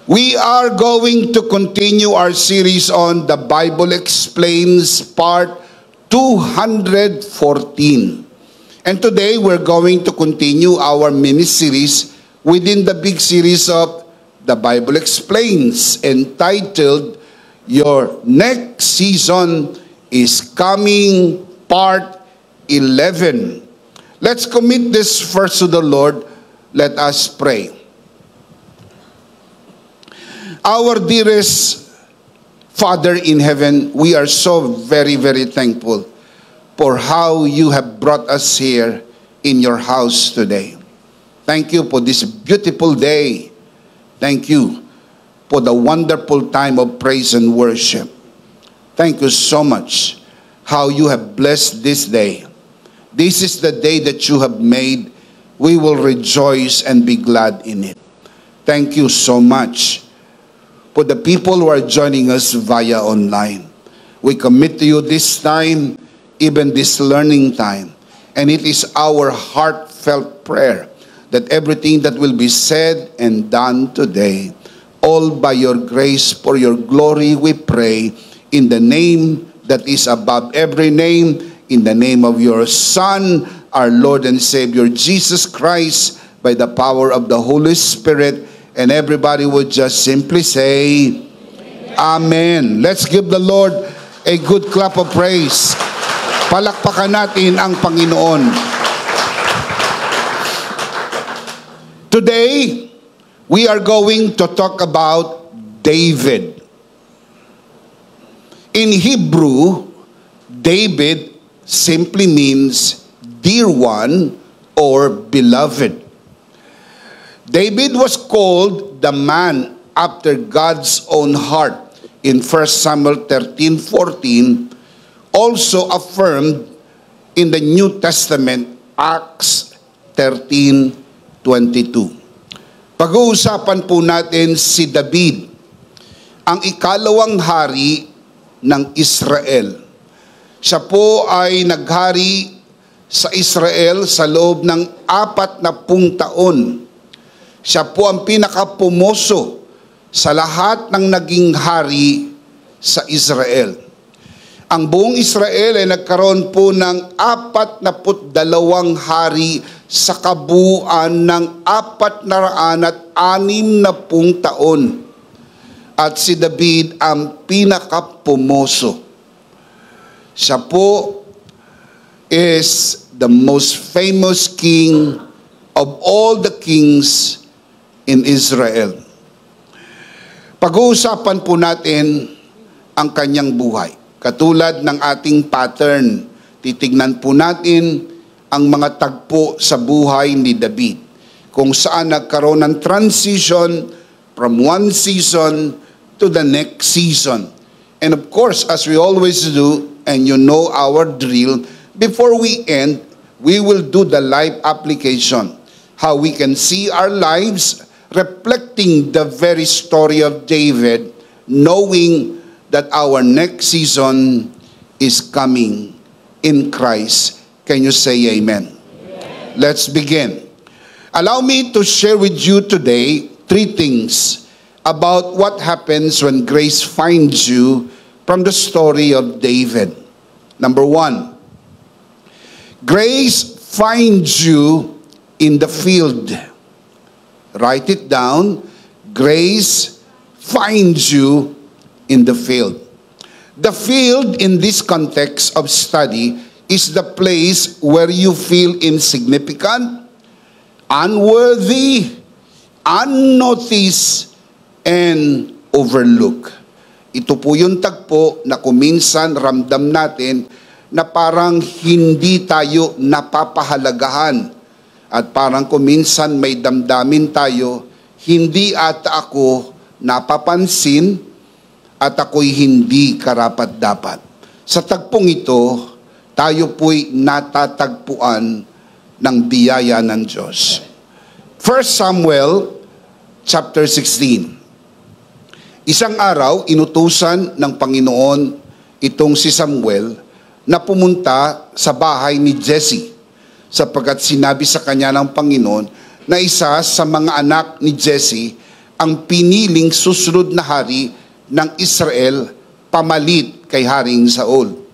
We are going to continue our series on the Bible Explains part 214. And today we're going to continue our mini-series within the big series of the Bible Explains, entitled Your Next Season is Coming Part 11. Let's commit this first to the Lord. Let us pray. Our dearest Father in heaven, we are so very, very thankful for how you have brought us here in your house today. Thank you for this beautiful day. Thank you for the wonderful time of praise and worship. Thank you so much how you have blessed this day. This is the day that you have made. We will rejoice and be glad in it. Thank you so much for the people who are joining us via online. We commit to you this time, even this learning time. And it is our heartfelt prayer that everything that will be said and done today, all by your grace, for your glory, we pray, in the name that is above every name, in the name of your Son, our Lord and Savior, Jesus Christ, by the power of the Holy Spirit. And everybody would just simply say, Amen. Let's give the Lord a good clap of praise. Palakpakan natin ang Panginoon. Today, we are going to talk about David. In Hebrew, David simply means dear one or beloved. David was called the man after God's own heart in 1 Samuel 13:14, also affirmed in the New Testament, Acts 13:22. Pag-uusapan po natin si David, ang ikalawang hari ng Israel. Siya po ay naghari sa Israel sa loob ng 40 taon. Siya po ang pinakapumoso sa lahat ng naging hari sa Israel. Ang buong Israel ay nagkaroon po ng 42 hari sa kabuuan ng 460 taon. At si David ang pinakapumoso. Siya po is the most famous king of all the kings in Israel. Pag-uusapan po natin ang kanyang buhay. Katulad ng ating pattern, titignan po natin ang mga tagpo sa buhay ni David, kung saan nagkaroon ng transition from one season to the next season. And of course, as we always do, and you know our drill, before we end, we will do the life application. How we can see our lives reflecting the very story of David, knowing that our next season is coming in Christ. Can you say amen? Amen. Let's begin. Allow me to share with you today 3 things about what happens when grace finds you from the story of David. Number 1, grace finds you in the field. Write it down. Grace finds you in the field. The field in this context of study is the place where you feel insignificant, unworthy, unnoticed, and overlooked. Ito po yung tagpo na kuminsan ramdam natin na parang hindi tayo napapahalagahan. At parang kuminsan may damdamin tayo, hindi ata ako napapansin at ako'y hindi karapat-dapat. Sa tagpong ito, tayo po'y natatagpuan ng biyaya ng Diyos. 1 Samuel chapter 16. Isang araw, inutusan ng Panginoon itong si Samuel na pumunta sa bahay ni Jesse, sapagkat sinabi sa kanya ng Panginoon na isa sa mga anak ni Jesse ang piniling susunod na hari ng Israel pamalit kay Haring Saul.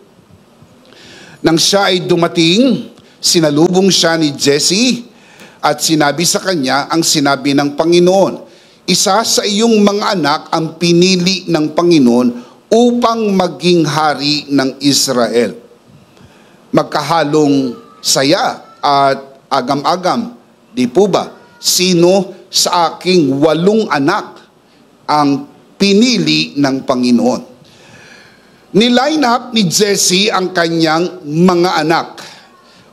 Nang siya ay dumating, sinalubong siya ni Jesse at sinabi sa kanya ang sinabi ng Panginoon, isa sa iyong mga anak ang pinili ng Panginoon upang maging hari ng Israel. Magkahalong saya at agam-agam, di po ba? Sino sa aking 8 anak ang pinili ng Panginoon? Niline up ni Jesse ang kanyang mga anak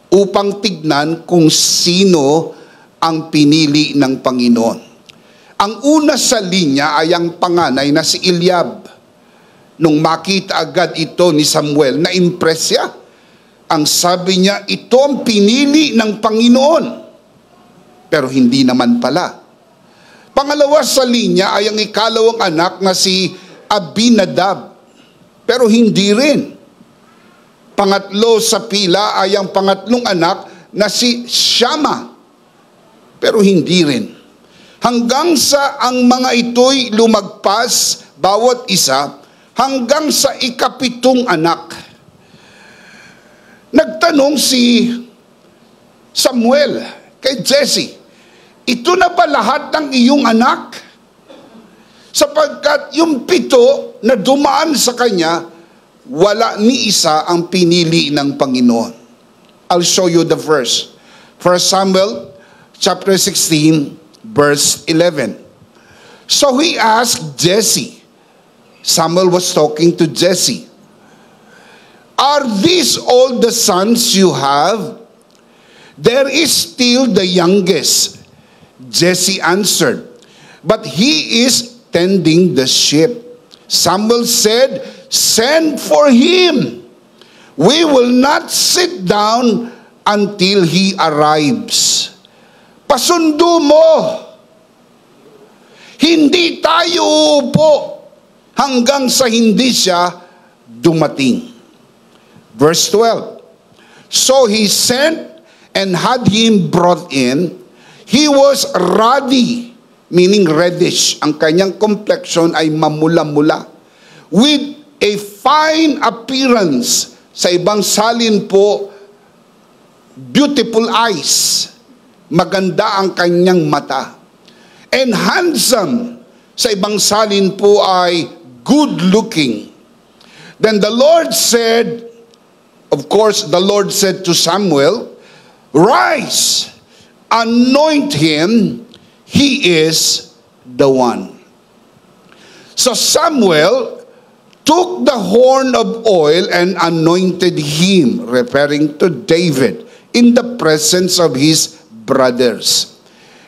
upang tignan kung sino ang pinili ng Panginoon. Ang una sa linya ay ang panganay na si Eliab. Nung makita agad ito ni Samuel, na-impress siya. Ang sabi niya, ito ang pinili ng Panginoon. Pero hindi naman pala. Pangalawa sa linya ay ang ikalawang anak na si Abinadab. Pero hindi rin. Pangatlo sa pila ay ang pangatlong anak na si Shama. Pero hindi rin. Hanggang sa ang mga ito'y lumagpas, bawat isa, hanggang sa ika-7 anak. Nagtanong si Samuel kay Jesse, ito na ba lahat ng iyong anak? Sapagkat yung 7 na dumaan sa kanya, wala ni isa ang pinili ng Panginoon. I'll show you the verse. 1 Samuel chapter 16, verse 11. So he asked Jesse, Samuel was talking to Jesse, are these all the sons you have? There is still the youngest. Jesse answered, but he is tending the sheep. Samuel said, send for him. We will not sit down until he arrives. Pasundo mo. Hindi tayo uupo hanggang sa hindi siya dumating. Verse 12. So he sent and had him brought in. He was ruddy, meaning reddish. Ang kanyang complexion ay mamula-mula. With a fine appearance. Sa ibang salin po, beautiful eyes. Maganda ang kanyang mata. And handsome. Sa ibang salin po ay good-looking. Then the Lord said, of course, the Lord said to Samuel, rise, anoint him, he is the one. So Samuel took the horn of oil and anointed him, referring to David, in the presence of his brothers.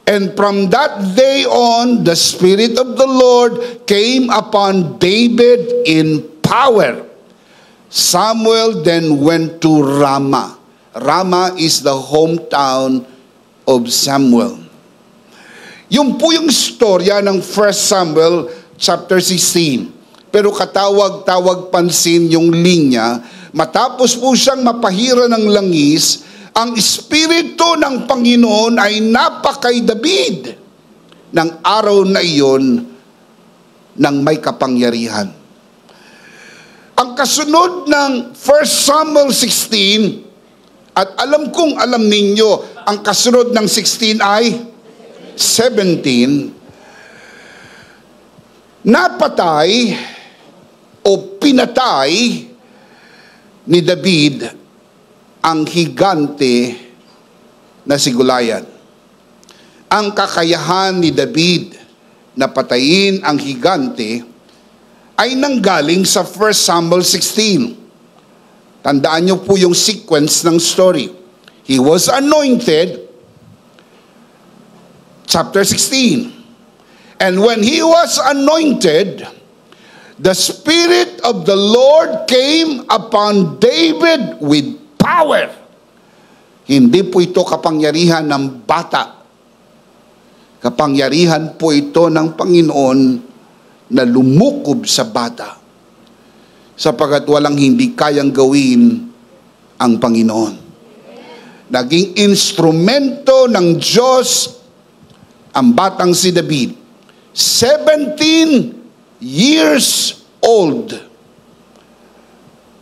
And from that day on, the Spirit of the Lord came upon David in power. Samuel then went to Ramah. Ramah is the hometown of Samuel. Yun po yung istorya ng 1 Samuel chapter 16. Pero katawag-tawag pansin yung linya, matapos po siyang mapahira ng langis, ang Espiritu ng Panginoon ay napakay David ng araw na iyon ng may kapangyarihan. Ang kasunod ng 1 Samuel 16, at alam kong alam ninyo, ang kasunod ng 16 ay 17, napatay o pinatay ni David ang higante na si Goliath. Ang kakayahan ni David na patayin ang higante ay nanggaling sa 1 Samuel 16. Tandaan niyo po yung sequence ng story. He was anointed, chapter 16. And when he was anointed, the Spirit of the Lord came upon David with power. Hindi po ito kapangyarihan ng bata. Kapangyarihan po ito ng Panginoon na lumukob sa bata. Sapagat walang hindi kayang gawin ang Panginoon. Naging instrumento ng Diyos ang batang si David. 17 years old.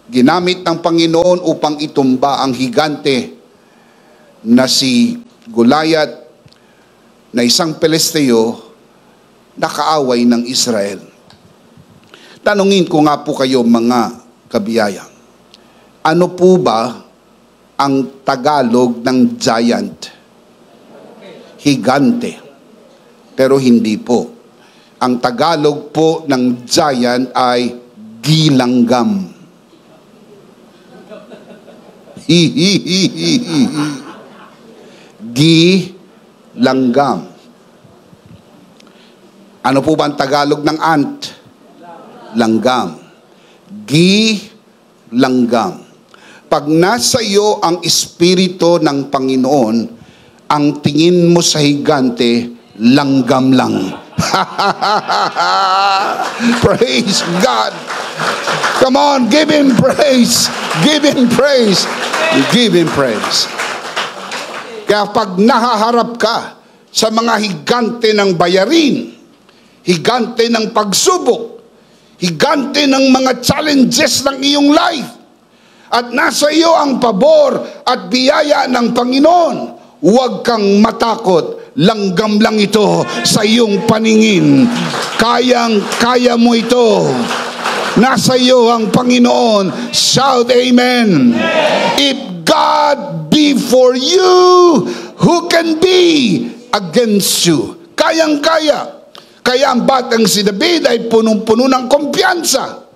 Ginamit ng Panginoon upang itumba ang higante na si Goliath, na isang Pelisteo na kaaway ng Israel. Tanungin ko nga po kayo mga kabiyayang, ano po ba ang Tagalog ng giant? Higante. Pero hindi po. Ang Tagalog po ng giant ay gilanggam. Gilanggam. Ano po ba ang Tagalog ng ant? Langgam. Gilanggam. Pag nasa iyo ang Espiritu ng Panginoon, ang tingin mo sa higante, langgam lang. Praise God. Come on, give Him praise. Give Him praise. Give Him praise. Kaya pag nahaharap ka sa mga higante ng bayarin, higante ng pagsubok, higante ng mga challenges ng iyong life, at nasa iyo ang pabor at biyaya ng Panginoon, huwag kang matakot. Langgam lang ito sa iyong paningin. Kayang-kaya mo ito. Nasa iyo ang Panginoon. Shout amen. If God be for you, who can be against you? Kayang-kaya. Kaya ang batang si David ay punong-puno ng kumpiyansa.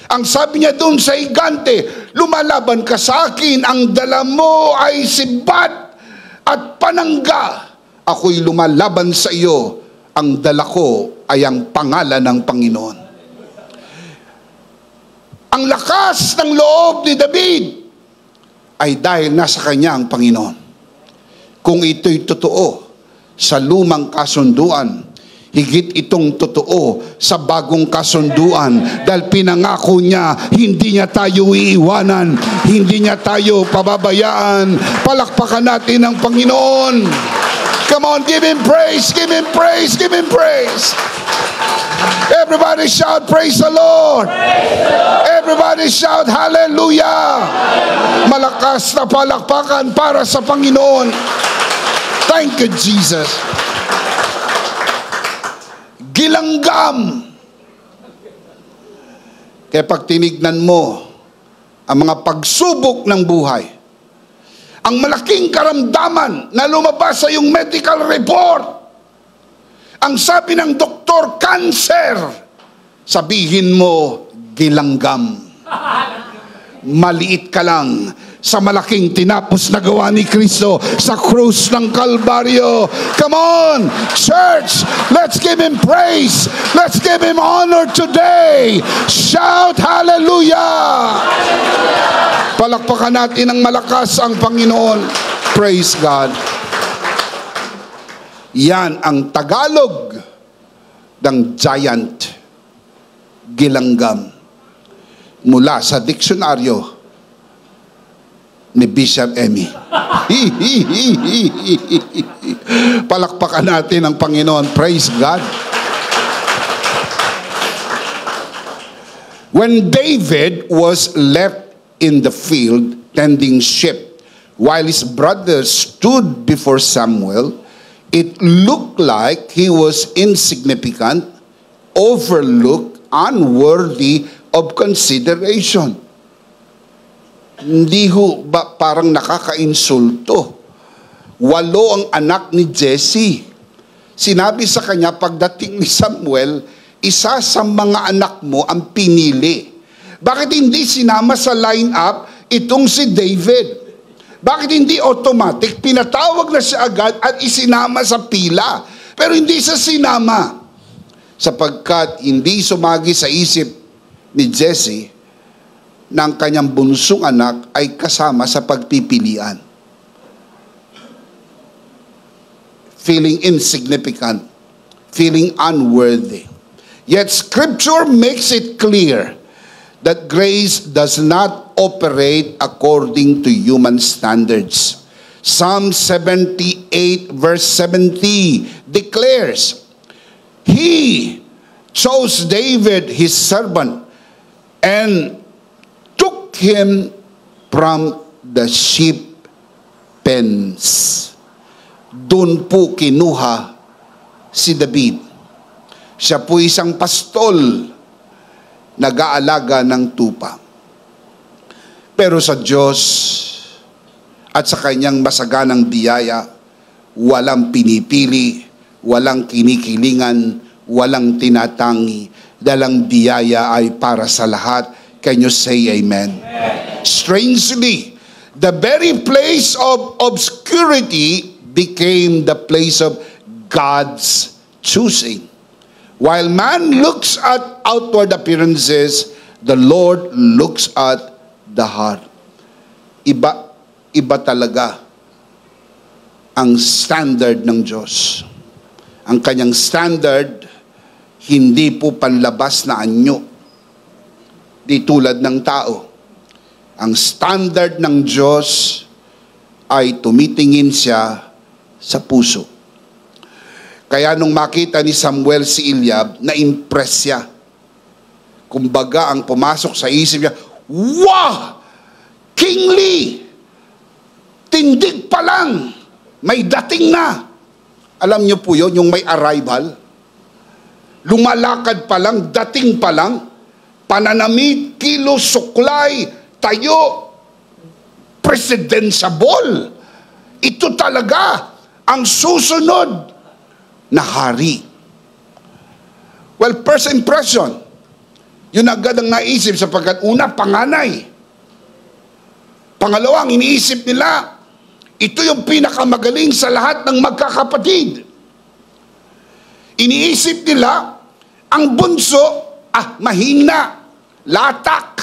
Ang sabi niya doon sa higante, lumalaban ka sa akin, ang dala mo ay sibat at panangga. Ako'y lumalaban sa iyo, ang dala ko ay ang pangalan ng Panginoon. Ang lakas ng loob ni David ay dahil nasa kanya ang Panginoon. Kung ito'y totoo sa lumang kasunduan, higit itong totoo sa bagong kasunduan, dahil pinangako niya, hindi niya tayo iiwanan, hindi niya tayo pababayaan. Palakpakan natin ang Panginoon. Come on, give Him praise, give Him praise, give Him praise. Everybody shout, praise the Lord. Everybody shout, hallelujah. Malakas na palakpakan para sa Panginoon. Thank you, Jesus. Gilanggam. Kaya pag tinignan mo ang mga pagsubok ng buhay, ang malaking karamdaman na lumabas sa iyong medical report, ang sabi ng doktor, cancer, sabihin mo, gilanggam. Maliit ka lang sa malaking tinapos na gawa ni Kristo sa krus ng Kalbaryo. Come on, church, let's give Him praise. Let's give Him honor today. Shout hallelujah. Palakpakan natin ng malakas ang Panginoon. Praise God. Yan ang Tagalog ng giant, gilanggam, mula sa diksyonaryo ni Bishop Emmy. Palakpakan natin ang Panginoon. Praise God. When David was left in the field tending sheep while his brothers stood before Samuel, it looked like he was insignificant, overlooked, unworthy of consideration. Hindi ho ba parang nakaka-insulto? 8 ang anak ni Jesse. Sinabi sa kanya pagdating ni Samuel, isa sa mga anak mo ang pinili. Bakit hindi sinama sa lineup itong si David? Bakit hindi automatic pinatawag na siya agad at isinama sa pila? Pero hindi sa sinama. Sapagkat hindi sumagi sa isip ni Jesse na ang kanyang bunsong anak ay kasama sa pagpipilian. Feeling insignificant, feeling unworthy. Yet Scripture makes it clear that grace does not operate according to human standards. Psalm 78 verse 70 declares, He chose David, his servant, and took him from the sheep pens. Doon po kinuha si David. Siya po isang pastol, nag-aalaga ng tupa. Pero sa Diyos at sa kanyang masaganang biyaya, walang pinipili, walang kinikilingan, walang tinatangi. Dalang biyaya ay para sa lahat. Can you say amen? Amen. Strangely, the very place of obscurity became the place of God's choosing. While man looks at outward appearances, the Lord looks at the heart. Iba talaga ang standard ng Diyos. Ang kanyang standard, hindi po panlabas na anyo. Di tulad ng tao. Ang standard ng Diyos ay tumitingin siya sa puso. Kaya nung makita ni Samuel si Eliab, na-impress siya. Kumbaga, ang pumasok sa isip niya, wow! Kingly! Tindig pa lang! May dating na! Alam niyo po yun, yung may arrival. Lumalakad pa lang, dating pa lang, pananamit, kilos, suklay, tayo, presidentiable. Ito talaga ang susunod na hari. Well, first impression, yun agad ang naisip sapagkat una, panganay. Pangalawang iniisip nila, ito yung pinakamagaling sa lahat ng magkakapatid. Iniisip nila, ang bunso, mahina, latak.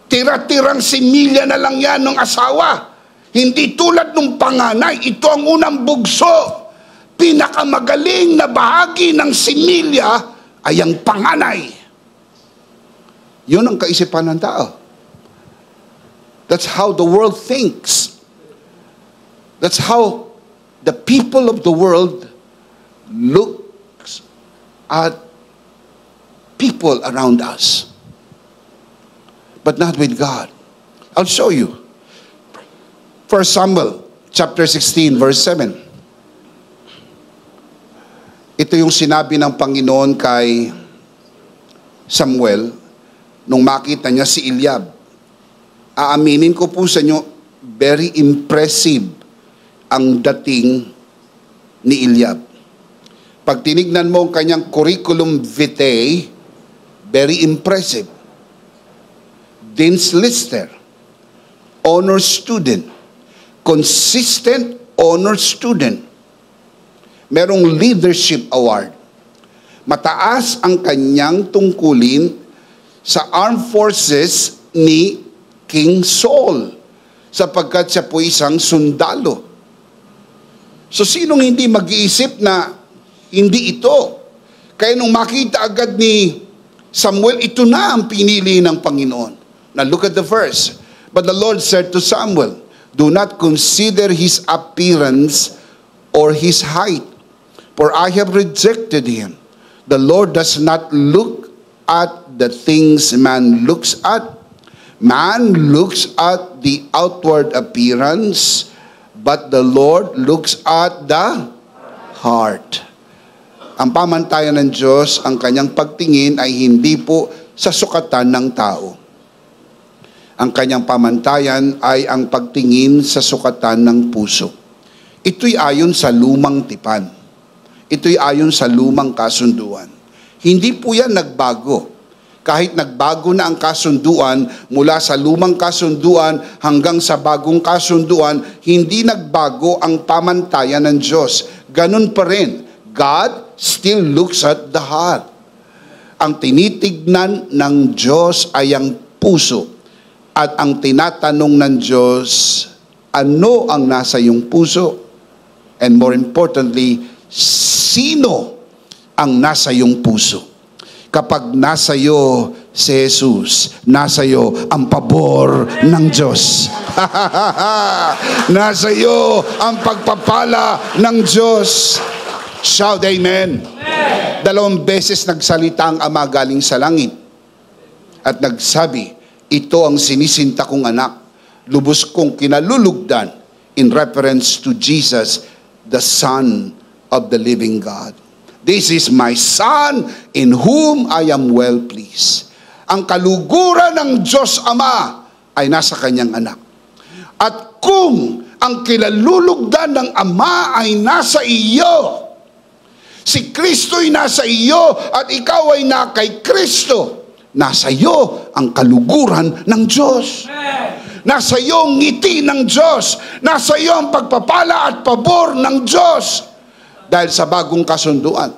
Tira-tirang similya na lang yan ng asawa. Hindi tulad ng panganay, ito ang unang bugso. Pinakamagaling na bahagi ng similya ay ang panganay. Yun ang kaisipan ng tao. That's how the world thinks. That's how the people of the world looks at people around us. But not with God. I'll show you. 1 Samuel chapter 16 verse 7. Ito yung sinabi ng Panginoon kay Samuel nung makita niya si Eliab. Aaminin ko po sa inyo, very impressive ang dating ni Eliab. Pag tinignan mo ang kanyang curriculum vitae, very impressive. Dean's Lister, honor student, consistent honor student. Merong leadership award. Mataas ang kanyang tungkulin sa armed forces ni King Saul sapagkat siya po isang sundalo. So sinong hindi mag-iisip na hindi ito? Kaya nung makita agad ni Samuel, ito na ang pinili ng Panginoon. Now look at the verse. But the Lord said to Samuel, do not consider his appearance or his height, for I have rejected him. The Lord does not look at the things man looks at. Man looks at the outward appearance, but the Lord looks at the heart. Ang pamantayan ng Diyos, ang kanyang pagtingin ay hindi po sa sukatan ng tao. Ang kanyang pamantayan ay ang pagtingin sa sukatan ng puso. Ito'y ayon sa lumang tipan. Ito'y ayon sa lumang kasunduan. Hindi po yan nagbago. Kahit nagbago na ang kasunduan, mula sa lumang kasunduan hanggang sa bagong kasunduan, hindi nagbago ang pamantayan ng Diyos. Ganun pa rin. God still looks at the heart. Ang tinitignan ng Diyos ay ang puso. At ang tinatanong ng Diyos, ano ang nasa iyong puso? And more importantly, sino ang nasa iyong puso? Kapag nasa iyo si Jesus, nasa iyo ang pabor ng Diyos. Nasa iyo ang pagpapala ng Diyos. Shout amen. Dalawang beses nagsalita ang Ama galing sa langit at nagsabi, ito ang sinisinta kong anak, lubos kong kinalulugdan, in reference to Jesus, the Son of the living God. This is my Son in whom I am well pleased. Ang kaluguran ng Diyos Ama ay nasa kanyang anak. At kung ang kinalulugdan ng Ama ay nasa iyo, si Kristo'y nasa iyo at ikaw ay na kay Kristo, nasa iyo ang kaluguran ng Diyos. Nasa iyo ang ngiti ng Diyos. Nasa iyo ang pagpapala at pabor ng Diyos. Dahil sa bagong kasunduan,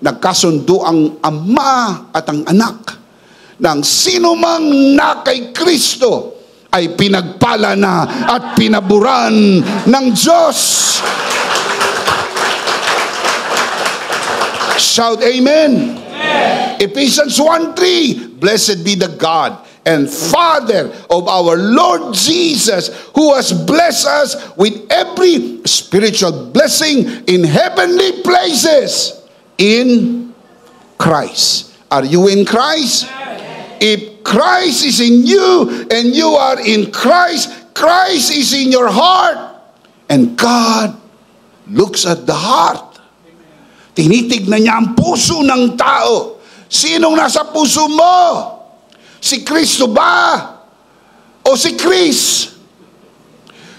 nagkasundo ang Ama at ang anak ng sino mang na kay Kristo ay pinagpala na at pinaburan ng Diyos. Shout amen. Ephesians 1:3, blessed be the God and Father of our Lord Jesus, who has blessed us with every spiritual blessing in heavenly places in Christ. Are you in Christ? If Christ is in you and you are in Christ, Christ is in your heart. And God looks at the heart. Tinitignan niya ang puso ng tao. Sinong nasa puso mo? Si Kristo ba? O si Chris?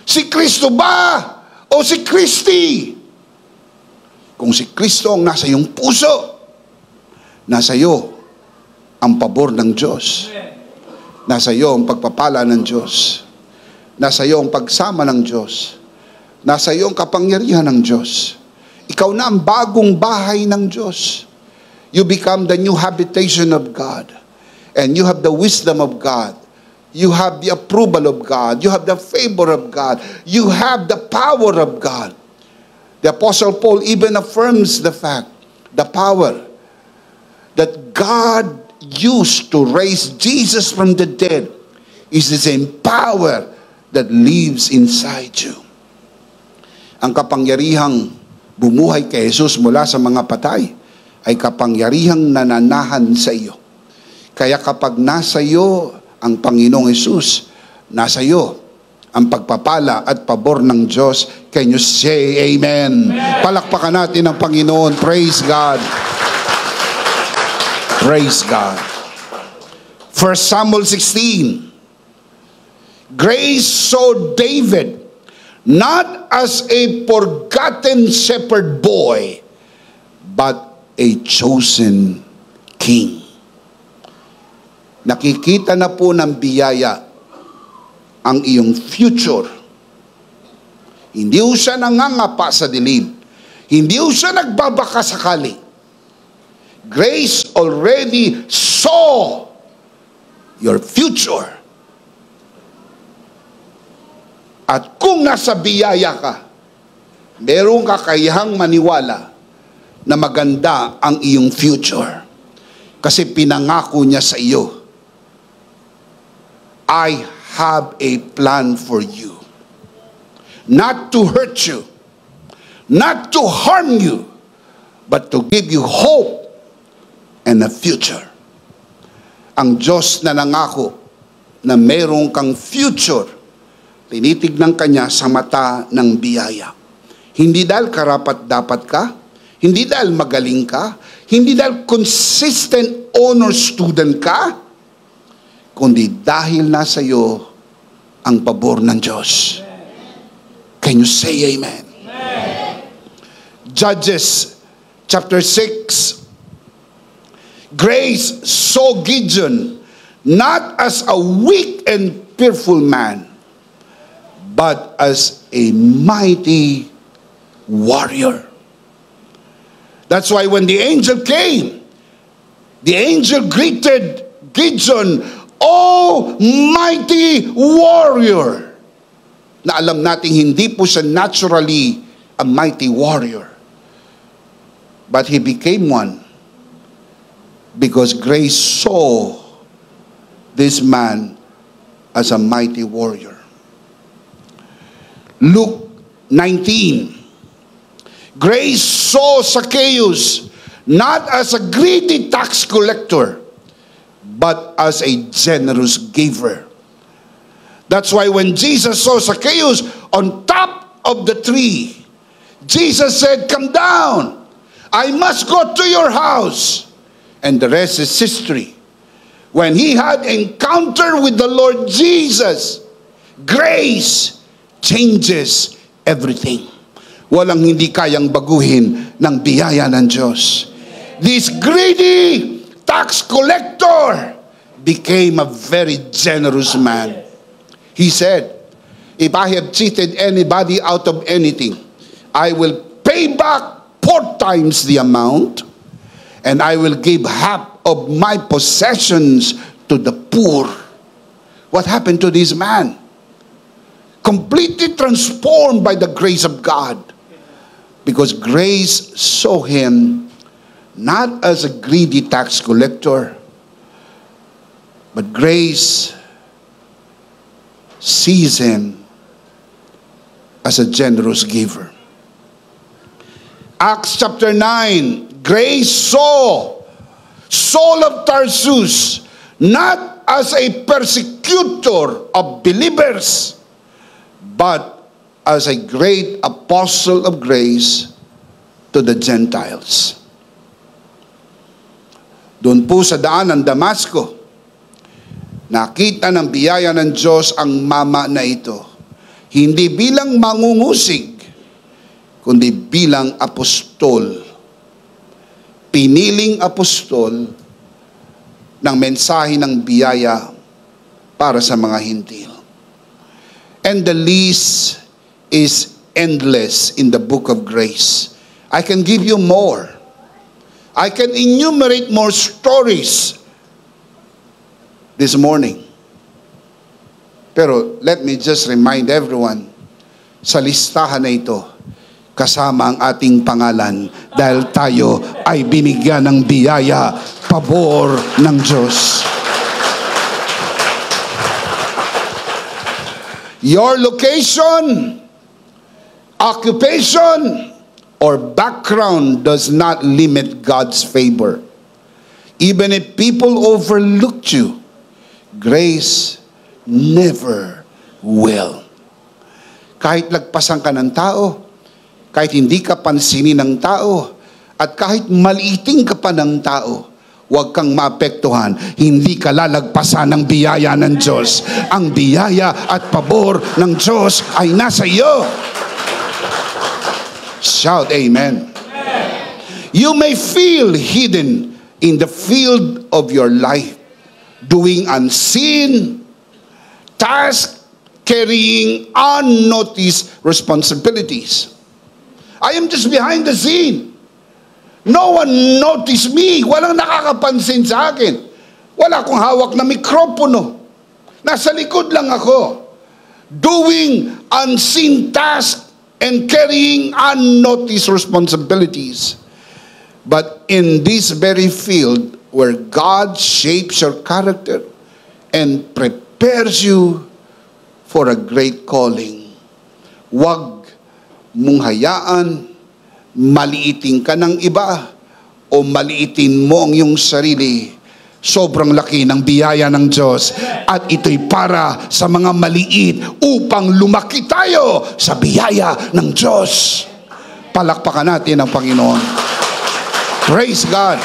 Si Kristo ba? O si Christy? Kung si Kristo ang nasa iyong puso, nasa iyo ang pabor ng Diyos. Nasa iyo ang pagpapala ng Diyos. Nasa iyo ang pagsama ng Diyos. Nasa iyo ang kapangyarihan ng Diyos. Ikaw na ang bagong bahay ng Diyos. You become the new habitation of God. And you have the wisdom of God. You have the approval of God. You have the favor of God. You have the power of God. The Apostle Paul even affirms the fact, the power that God used to raise Jesus from the dead is the same power that lives inside you. Ang kapangyarihang bumuhay kay Jesus mula sa mga patay ay kapangyarihang nananahan sa iyo. Kaya kapag nasa iyo ang Panginoong Hesus, nasa iyo ang pagpapala at pabor ng Diyos. Can you say amen? Palakpakan natin ang Panginoon. Praise God. Praise God. 1 Samuel 16. Grace saw David not as a forgotten shepherd boy, but a chosen king. Nakikita na po ng biyaya ang iyong future. Hindi ho siya nangangapa sa dilim. Hindi ho siya nagbabaka sakali. Grace already saw your future. At kung nasa biyaya ka, merong kakayahang maniwala na maganda ang iyong future. Kasi pinangako niya sa iyo, I have a plan for you. Not to hurt you, not to harm you, but to give you hope and a future. Ang Diyos na nangako na mayroong kang future, tinitignan kanya sa mata ng biyaya. Hindi dahil karapat-dapat ka, hindi dahil magaling ka, hindi dahil consistent honor student ka, kundi dahil nasa iyo ang pabor ng Diyos. Can you say amen? Judges chapter 6. Grace saw Gideon not as a weak and fearful man, but as a mighty warrior. That's why when the angel came, the angel greeted Gideon, "Oh, mighty warrior." Na alam natin hindi po siya naturally a mighty warrior. But he became one because grace saw this man as a mighty warrior. Luke 19. Grace saw Zacchaeus not as a greedy tax collector, but as a generous giver. That's why when Jesus saw Zacchaeus on top of the tree, Jesus said, "Come down. I must go to your house." And the rest is history. When he had encounter with the Lord Jesus, grace changes everything. Walang hindi kayang baguhin ng biyaya ng Diyos. This greedy tax collector became a very generous man. He said, "If I have cheated anybody out of anything, I will pay back 4 times the amount, and I will give half of my possessions to the poor." What happened to this man? Completely transformed by the grace of God. Because grace saw him not as a greedy tax collector, but grace sees him as a generous giver. Acts chapter 9, grace saw Saul of Tarsus not as a persecutor of believers, but as a great apostle of grace to the Gentiles. Doon po sa daan ng Damasco, nakita ng biyaya ng Diyos ang mama na ito. Hindi bilang mangungusig, kundi bilang apostol. Piniling apostol ng mensahe ng biyaya para sa mga Hintil. And the list is endless in the book of grace. I can give you more. I can enumerate more stories this morning. Pero let me just remind everyone, sa listahan na ito, kasama ang ating pangalan dahil tayo ay binigyan ng biyaya, pabor ng Diyos. Your location, occupation, or background does not limit God's favor. Even if people overlooked you, grace never will. Kahit lagpasan ka ng tao, kahit hindi ka pansinin ng tao, at kahit maliiting ka pa ng tao, huwag kang maapektuhan. Hindi ka lalagpasan ng biyaya ng Diyos. Ang biyaya at pabor ng Diyos ay nasa iyo. Shout amen. You may feel hidden in the field of your life, doing unseen tasks, carrying unnoticed responsibilities. I am just behind the scene. No one noticed me. Walang nakakapansin sa akin. Wala akong hawak na mikropono. Nasa likod lang ako. Doing unseen tasks and carrying unnoticed responsibilities. But in this very field where God shapes your character and prepares you for a great calling, wag mong hayaan maliitin ka ng iba o maliitin mo ang iyong sarili. Sobrang laki ng biyaya ng Diyos at ito'y para sa mga maliit upang lumaki tayo sa biyaya ng Diyos. Palakpakan natin ang Panginoon. Praise God.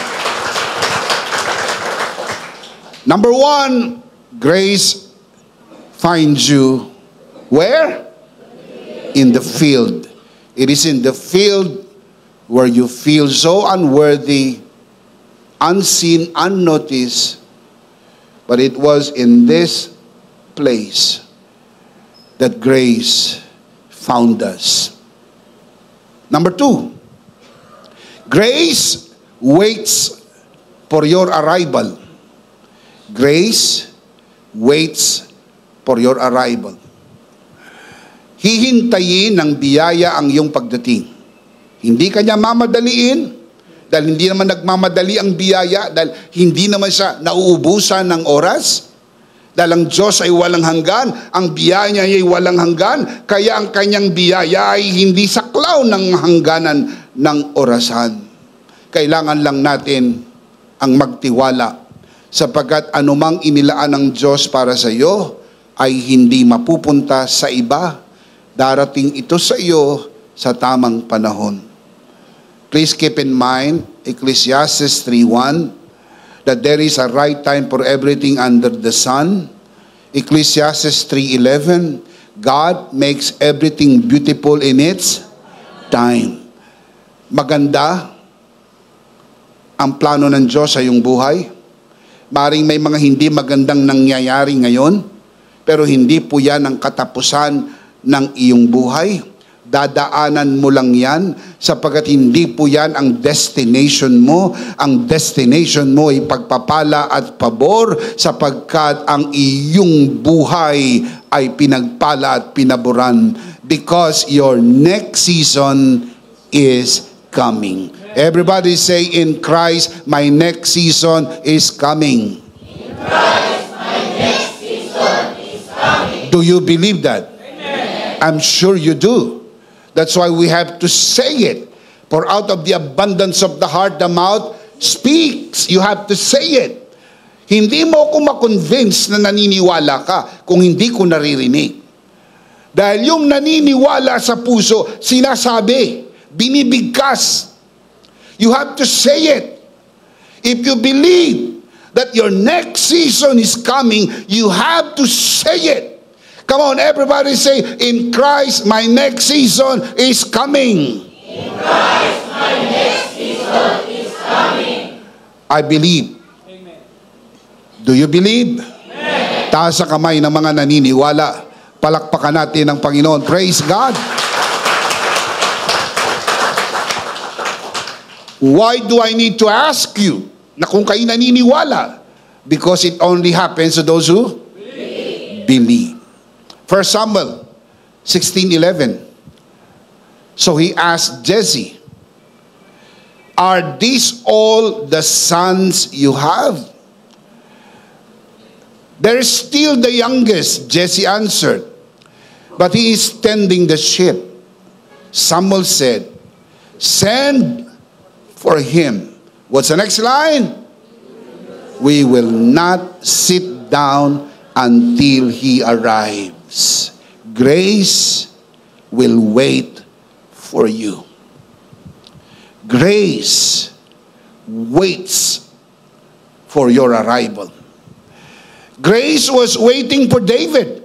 Number 1, grace finds you where? In the field. It is in the field where you feel so unworthy, unseen, unnoticed, but it was in this place that grace found us. Number 2, grace waits for your arrival. Grace waits for your arrival. Hihintayin ng biyaya ang iyong pagdating. Hindi kanya mamadaliin, dahil hindi naman nagmamadali ang biyaya, dahil hindi naman siya nauubusan ng oras, dahil ang Diyos ay walang hanggan, ang biyaya niya ay walang hanggan, kaya ang kanyang biyaya ay hindi saklaw ng hangganan ng orasan. Kailangan lang natin ang magtiwala, sapagkat anumang inilaan ng Diyos para sa iyo ay hindi mapupunta sa iba. Darating ito sa iyo sa tamang panahon. Please keep in mind, Ecclesiastes 3:1, that there is a right time for everything under the sun. Ecclesiastes 3:11, God makes everything beautiful in its time. Maganda ang plano ng Diyos sa iyong buhay. Maring may mga hindi magandang nangyayari ngayon, pero hindi po yan ang katapusan ng iyong buhay. Dadaanan mo lang yan, sapagkat hindi po yan ang destination mo. Ang destination mo ay pagpapala at pabor, sapagkat ang iyong buhay ay pinagpala at pinaboran, because your next season is coming. Everybody say, in Christ, my next season is coming. In Christ, my next season is coming. Do you believe that? I'm sure you do. That's why we have to say it. For out of the abundance of the heart, the mouth speaks. You have to say it. Hindi mo ako makonvince na naniniwala ka kung hindi ko naririnig. Dahil yung naniniwala sa puso, sinasabi, binibigkas. You have to say it. If you believe that your next season is coming, you have to say it. Come on, everybody say, in Christ, my next season is coming. In Christ, my next season is coming. I believe. Amen. Do you believe? Amen. Taas sa kamay ng mga naniniwala. Palakpakan natin ang Panginoon. Praise God. Why do I need to ask you na kung kayo naniniwala? Because it only happens to those who believe. 1 Samuel 16:11. So he asked Jesse, are these all the sons you have? There is still the youngest, Jesse answered, but he is tending the sheep. Samuel said, send for him. What's the next line? We will not sit down until he arrives. Grace will wait for you. Grace waits for your arrival. Grace was waiting for David.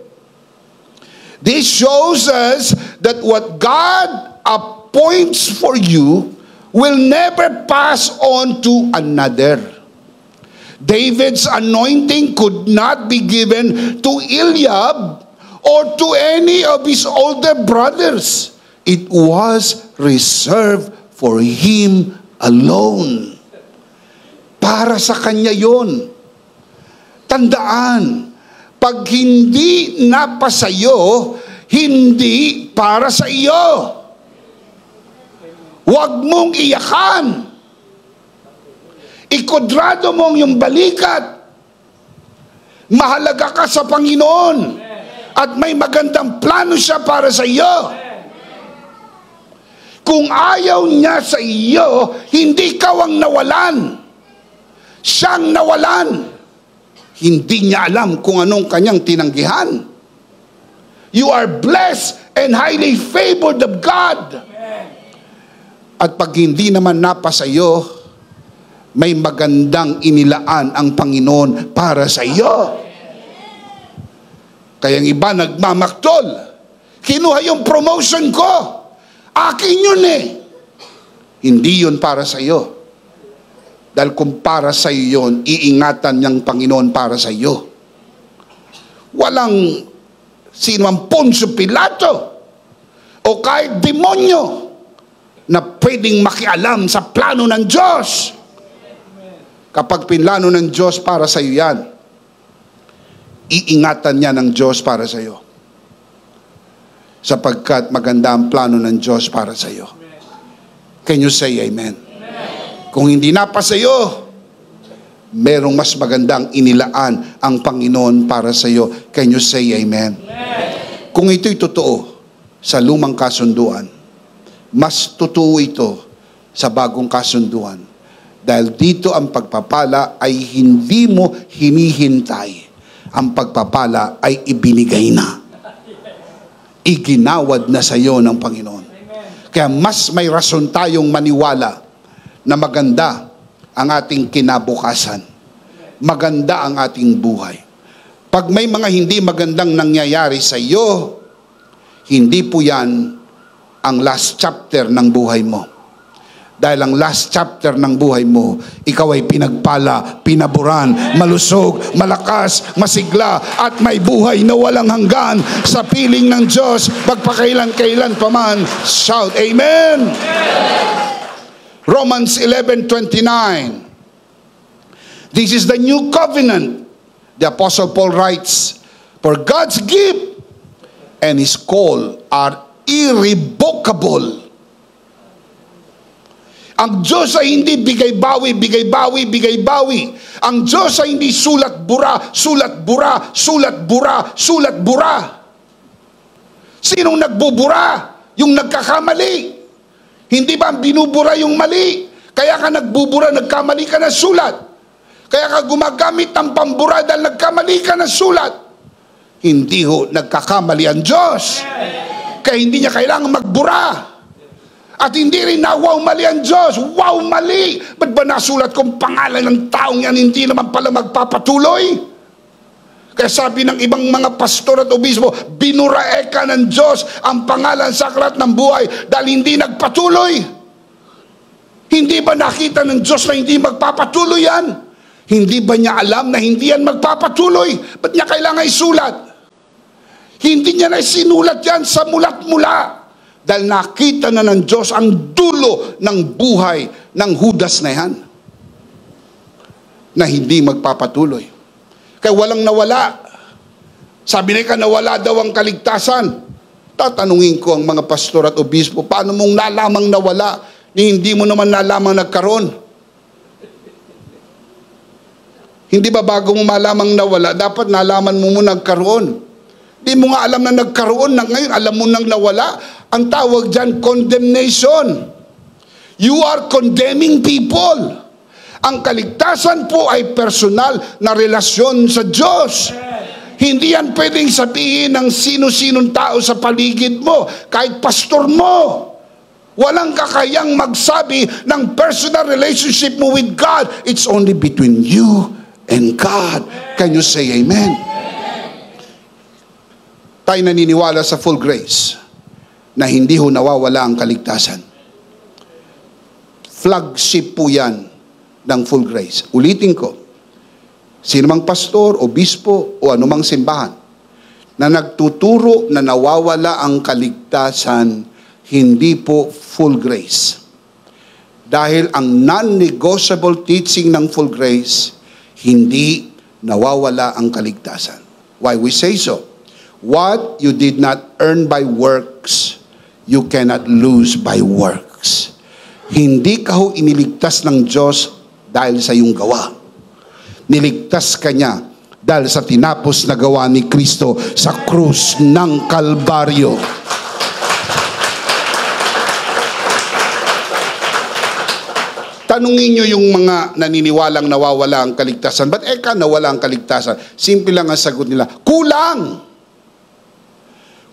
This shows us that what God appoints for you will never pass on to another. David's anointing could not be given to Eliab or to any of his older brothers. It was reserved for him alone. Para sa kanya yon. Tandaan, pag hindi napasayo, hindi para sa iyo. Huwag mong iyakan. Ikodrado mong yung balikat. Mahalaga ka sa Panginoon. At may magandang plano siya para sa iyo. Kung ayaw niya sa iyo, hindi ikaw ang nawalan. Siyang nawalan. Hindi niya alam kung anong kanyang tinanggihan. You are blessed and highly favored of God. At pag hindi naman napasa iyo, may magandang inilaan ang Panginoon para sa iyo. Kaya ang iba nagmamaktol. Kinuha yung promotion ko. Akin yun eh. Hindi yun para sa iyo. Dahil kung para sa iyo yun, iingatan niyang Panginoon para sa iyo. Walang sino ang Poncio Pilato o kahit demonyo na pwedeng makialam sa plano ng Diyos. Kapag pinlano ng Diyos para sa iyo yan, iingatan niya ng Diyos para sa iyo. Sapagkat maganda ang plano ng Diyos para sa iyo. Can you say amen? Kung hindi na pa sa iyo, merong mas magandang inilaan ang Panginoon para sa iyo. Can you say amen? Kung ito'y totoo sa lumang kasunduan, mas totoo ito sa bagong kasunduan. Dahil dito ang pagpapala ay hindi mo hinihintay. Ang pagpapala ay ibinigay na. Iginawad na sa iyo ng Panginoon. Kaya mas may rason tayong maniwala na maganda ang ating kinabukasan. Maganda ang ating buhay. Pag may mga hindi magandang nangyayari sa iyo, hindi po yan ang last chapter ng buhay mo. Dahil ang last chapter ng buhay mo, ikaw ay pinagpala, pinaburan, malusog, malakas, masigla, at may buhay na walang hanggan sa piling ng Diyos, magpakailan-kailan pa man. Shout, Amen! Romans 11:29. This is the new covenant. The Apostle Paul writes, for God's gift and His call are irrevocable. Ang Diyos ay hindi bigay-bawi, bigay-bawi, bigay-bawi. Ang Diyos ay hindi sulat-bura, sulat-bura, sulat-bura, sulat-bura. Sinong nagbubura? Yung nagkakamali. Hindi ba binubura yung mali? Kaya ka nagbubura, nagkamali ka na sulat. Kaya ka gumagamit ng pambura dahil nagkamali ka na sulat. Hindi ho nagkakamali ang Diyos. Kaya hindi niya kailangan magbura. At hindi rin na wow mali ang Diyos. Wow mali! Ba't ba nasulat kong pangalan ng taong yan hindi naman pala magpapatuloy? Kaya sabi ng ibang mga pastor at obispo, binurae ka ng Diyos ang pangalan sa aklat ng buhay dahil hindi nagpatuloy. Hindi ba nakita ng Diyos na hindi magpapatuloy yan? Hindi ba niya alam na hindi yan magpapatuloy? Ba't niya kailangan isulat? Hindi niya na sinulat yan sa mulat-mula. Dahil nakita na ng Diyos ang dulo ng buhay ng Judas na yan. Na hindi magpapatuloy. Kaya walang nawala. Sabi na nawala daw ang kaligtasan. Tatanungin ko ang mga pastor at obispo, paano mong nalamang nawala ni hindi mo naman nalamang nagkaroon? Hindi ba bago mo malamang nawala, dapat nalaman mo muna nagkaroon? Di mo nga alam na nagkaroon na ngayon, alam mo nang nawala. Ang tawag dyan, condemnation. You are condemning people. Ang kaligtasan po ay personal na relasyon sa Diyos. Hindi yan pwedeng sabihin ng sino-sinong tao sa paligid mo, kahit pastor mo. Walang kakayang magsabi ng personal relationship mo with God. It's only between you and God. Can you say amen? Tayo naniniwala sa full grace na hindi ho nawawala ang kaligtasan. Flagship po yan ng full grace. Ulitin ko, sino mang pastor, obispo, o anumang simbahan na nagtuturo na nawawala ang kaligtasan, hindi po full grace. Dahil ang non-negotiable teaching ng full grace, hindi nawawala ang kaligtasan. Why we say so? What you did not earn by works, you cannot lose by works. Hindi ka ho iniligtas ng Diyos dahil sa iyong gawa. Niligtas ka niya dahil sa tinapos na gawa ni Kristo sa krus ng Kalbaryo. Tanungin nyo yung mga naniniwalang nawawala ang kaligtasan. Ba't nawala ang kaligtasan? Simple lang ang sagot nila. Kulang!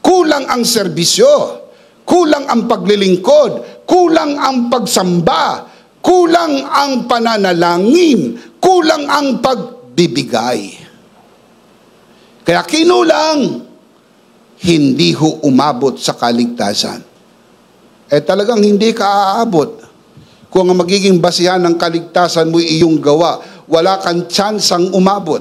Kulang ang serbisyo, kulang ang paglilingkod, kulang ang pagsamba, kulang ang pananalangin, kulang ang pagbibigay. Kaya kinulang, hindi ho umabot sa kaligtasan. Talagang hindi ka aabot. Kung ang magiging basihan ng kaligtasan mo iyong gawa, wala kang tsansang umabot.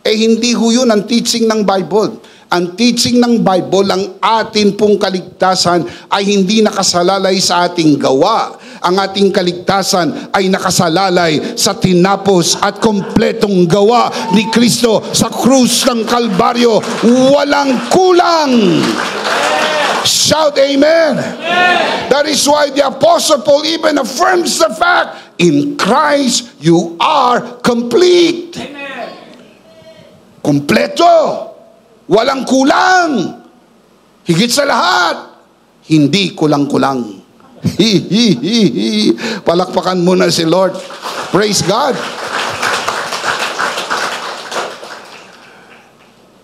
Hindi ho yun ang teaching ng Bible. Ang teaching ng Bible, ang atin pong kaligtasan ay hindi nakasalalay sa ating gawa. Ang ating kaligtasan ay nakasalalay sa tinapos at kompletong gawa ni Kristo sa krus ng Kalbaryo. Walang kulang. Shout amen. That is why the Apostle Paul even affirms the fact, in Christ you are complete. Kompleto. Walang kulang. Higit sa lahat, hindi kulang-kulang. Palakpakan muna si Lord. Praise God.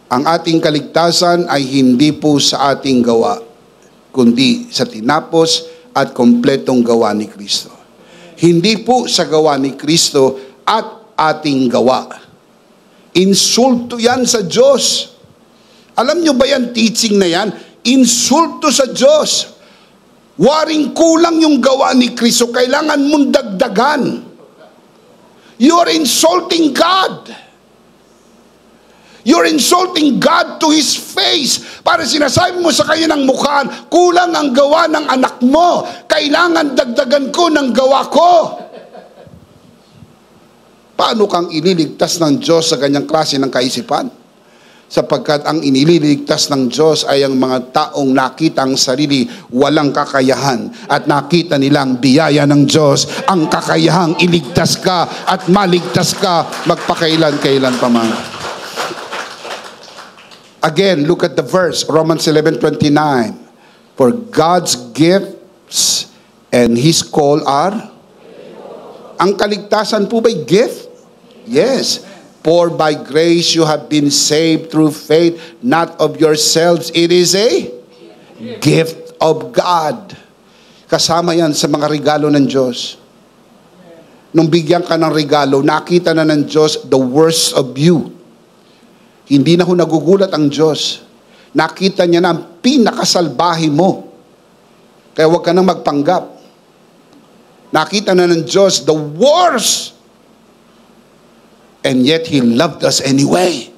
Ang ating kaligtasan ay hindi po sa ating gawa, kundi sa tinapos at kompletong gawa ni Kristo. Hindi po sa gawa ni Kristo at ating gawa. Insulto yan sa Diyos. Alam nyo ba yan, teaching na yan? Insulto sa Diyos. Waring kulang yung gawa ni Kristo, kailangan mong dagdagan. You're insulting God. You're insulting God to His face. Para sinasabi mo sa kanya ng mukhaan, kulang ang gawa ng anak mo. Kailangan dagdagan ko ng gawa ko. Paano kang ililigtas ng Diyos sa ganyang klase ng kaisipan? Sapagkat ang inililigtas ng Diyos ay ang mga taong nakita ang sarili walang kakayahan at nakita nilang biyaya ng Diyos, ang kakayahang iligtas ka at maligtas ka magpakailan-kailan pa man. Again, look at the verse, Romans 11:29. For God's gifts and His call are? Ang kaligtasan po ba'y gift? Yes. For by grace you have been saved through faith, not of yourselves. It is a gift of God. Kasama yan sa mga regalo ng Diyos. Nung bigyan ka ng regalo, nakita na ng Diyos the worst of you. Hindi na ho nagugulat ang Diyos. Nakita niya na ang pinakasalbahe mo. Kaya huwag ka nang magpanggap. Nakita na ng Diyos the worst. And yet He loved us anyway.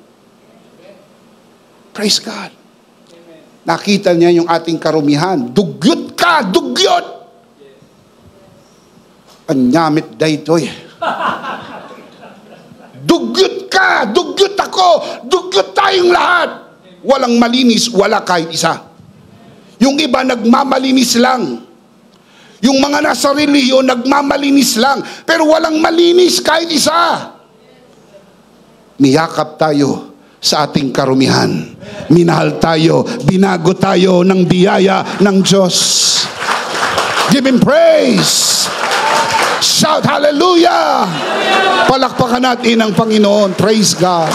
Praise God. Nakita niya yung ating karumihan. Dugyot ka! Dugyot! Anyamit daytoy. Dugyot ka! Dugyot ako! Dugyot tayong lahat! Walang malinis, wala kahit isa. Yung iba nagmamalinis lang. Yung mga nasa reliyon nagmamalinis lang. Pero walang malinis kahit isa. Niyakap tayo sa ating karumihan. Minahal tayo, binago tayo ng biyaya ng Diyos. Give Him praise! Shout hallelujah! Palakpakan natin ang Panginoon. Praise God.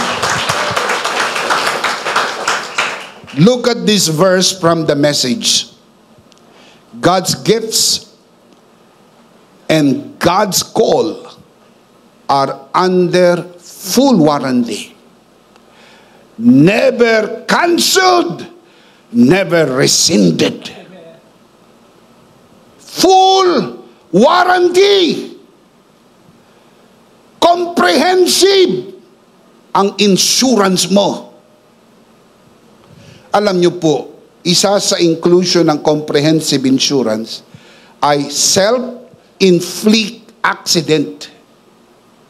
Look at this verse from the Message. God's gifts and God's call are under full warranty. Never canceled, never rescinded. Full warranty. Comprehensive ang insurance mo. Alam niyo po, isa sa inclusion ng comprehensive insurance ay self-inflict accident.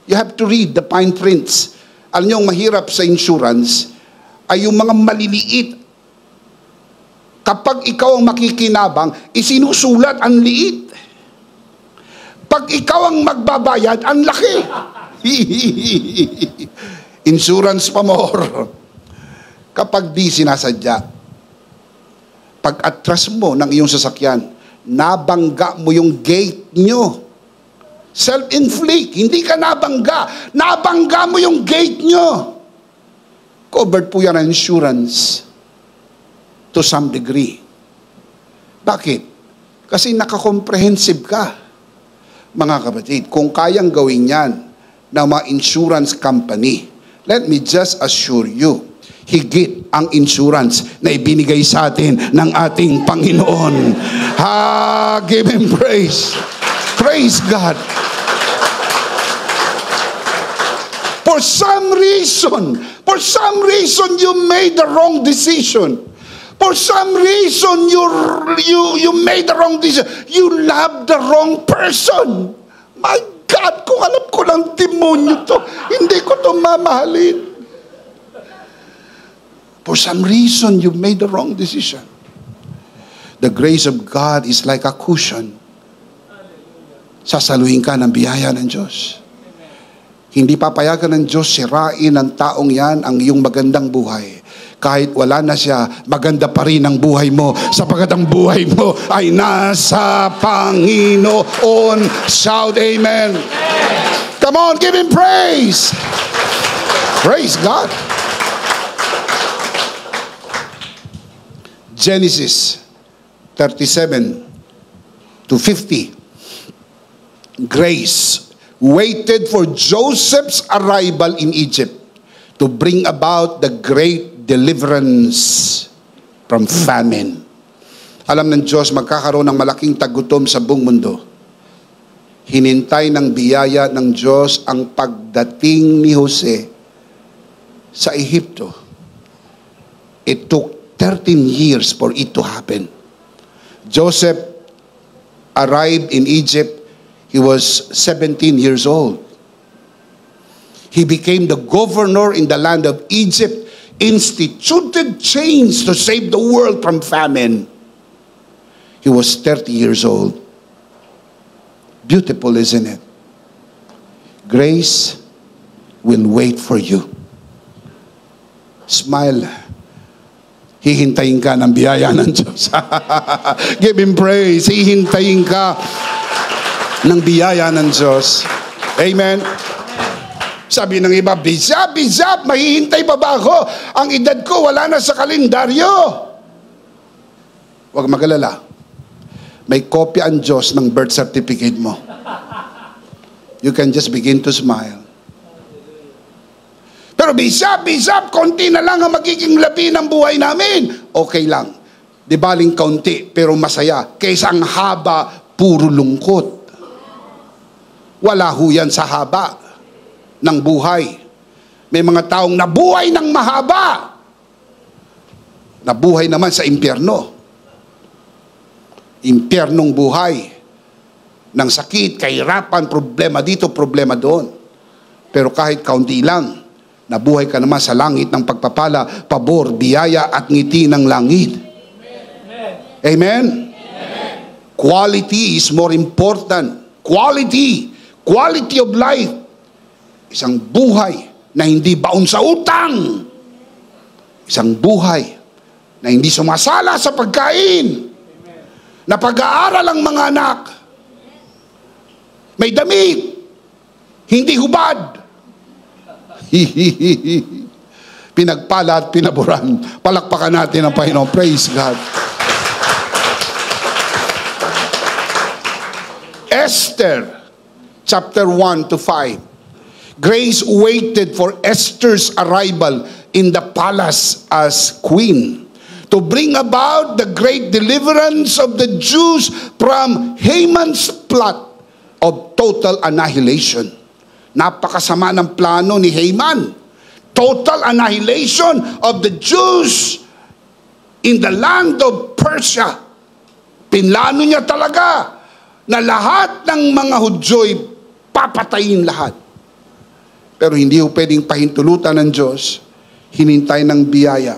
You have to read the fine prints. Alam niyo, ang mahirap sa insurance ay yung mga maliliit. Kapag ikaw ang makikinabang, isinusulat ang liit. Pag ikaw ang magbabayad, ang laki. Insurance pa more. Kapag di sinasadya, pag atras mo ng iyong sasakyan, nabangga mo yung gate nyo. Self-inflict, hindi ka nabangga. Nabangga mo yung gate nyo. Covered po yan ang insurance to some degree. Bakit? Kasi nakakomprehensive ka. Mga kapatid, kung kayang gawin yan ng mga insurance company, let me just assure you, higit ang insurance na ibinigay sa atin ng ating Panginoon. Give Him praise. Praise God. For some reason you made the wrong decision. For some reason you made the wrong decision. You loved the wrong person. My God, kung alam ko lang demonyo to, hindi ko to mamahalin. For some reason you made the wrong decision. The grace of God is like a cushion. Sasaluhin ka ng biyaya ng Diyos. Hindi papayagan ng Diyos sirain ng taong yan ang iyong magandang buhay. kahit wala na siya, maganda pa rin ang buhay mo sapagkat ang buhay mo ay nasa Panginoon. Shout amen. Come on, give Him praise. Praise God. Genesis 37 to 50. Grace waited for Joseph's arrival in Egypt to bring about the great deliverance from famine. Alam ng Diyos, magkakaroon ng malaking tagutom sa buong mundo. Hinintay ng biyaya ng Diyos ang pagdating ni Jose sa Ehipto. It took 13 years for it to happen. Joseph arrived in Egypt. He was 17 years old. He became the governor in the land of Egypt, instituted chains to save the world from famine. He was 30 years old. Beautiful, isn't it? Grace will wait for you. Smile. Hihintayin ka ng biyaya ng Diyos. Give Him praise. Hihintayin ka ng biyaya ng Diyos. Amen. Sabi ng iba, Bishop, mahihintay pa ba ako? Ang edad ko wala na sa kalendaryo. Huwag magalala. May kopya ang Diyos ng birth certificate mo. You can just begin to smile. Pero Bishop, konti na lang ang magiging labi ng buhay namin. Okay lang. Di baling kaunti, pero masaya. Kaysa ang haba, puro lungkot. Wala ho yan sa haba ng buhay. May mga taong nabuhay ng mahaba. Nabuhay naman sa impyerno. Impyernong buhay. Ng sakit, kahirapan, problema dito, problema doon. Pero kahit kaunti lang, nabuhay ka naman sa langit ng pagpapala, pabor, biyaya at ngiti ng langit. Amen? Amen? Quality is more important. Quality of life. Isang buhay na hindi baon sa utang. Isang buhay na hindi sumasala sa pagkain. Na pag-aaral ang mga anak. May damit. Hindi hubad. Pinagpala at pinaburan. Palakpakan natin ang Panginoon. Praise God. Esther, chapter 1 to 5. Grace waited for Esther's arrival in the palace as queen to bring about the great deliverance of the Jews from Haman's plot of total annihilation. Napakasama ng plano ni Haman. Total annihilation of the Jews in the land of Persia. Pinlano niya talaga na lahat ng mga Hudyo'y papatayin lahat. Pero hindi ho pwedeng pahintulutan ng Diyos. Hinintay ng biyaya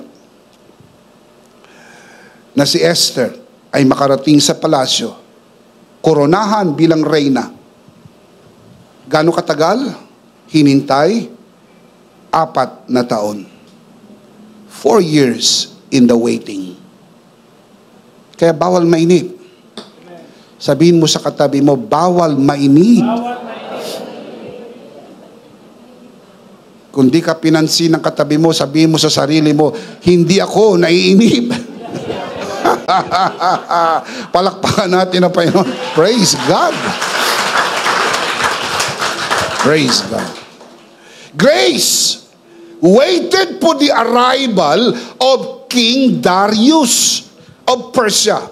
na si Esther ay makarating sa palasyo, koronahan bilang reyna. Gaano katagal? Hinintay 4 na taon. 4 years in the waiting. Kaya bawal mainip. Sabihin mo sa katabi mo, bawal mainip. Kung di ka pinansin ng katabi mo, sabihin mo sa sarili mo, hindi ako naiinip. Palakpakan natin ang Panginoon. Praise God. Praise God. Grace waited for the arrival of King Darius of Persia,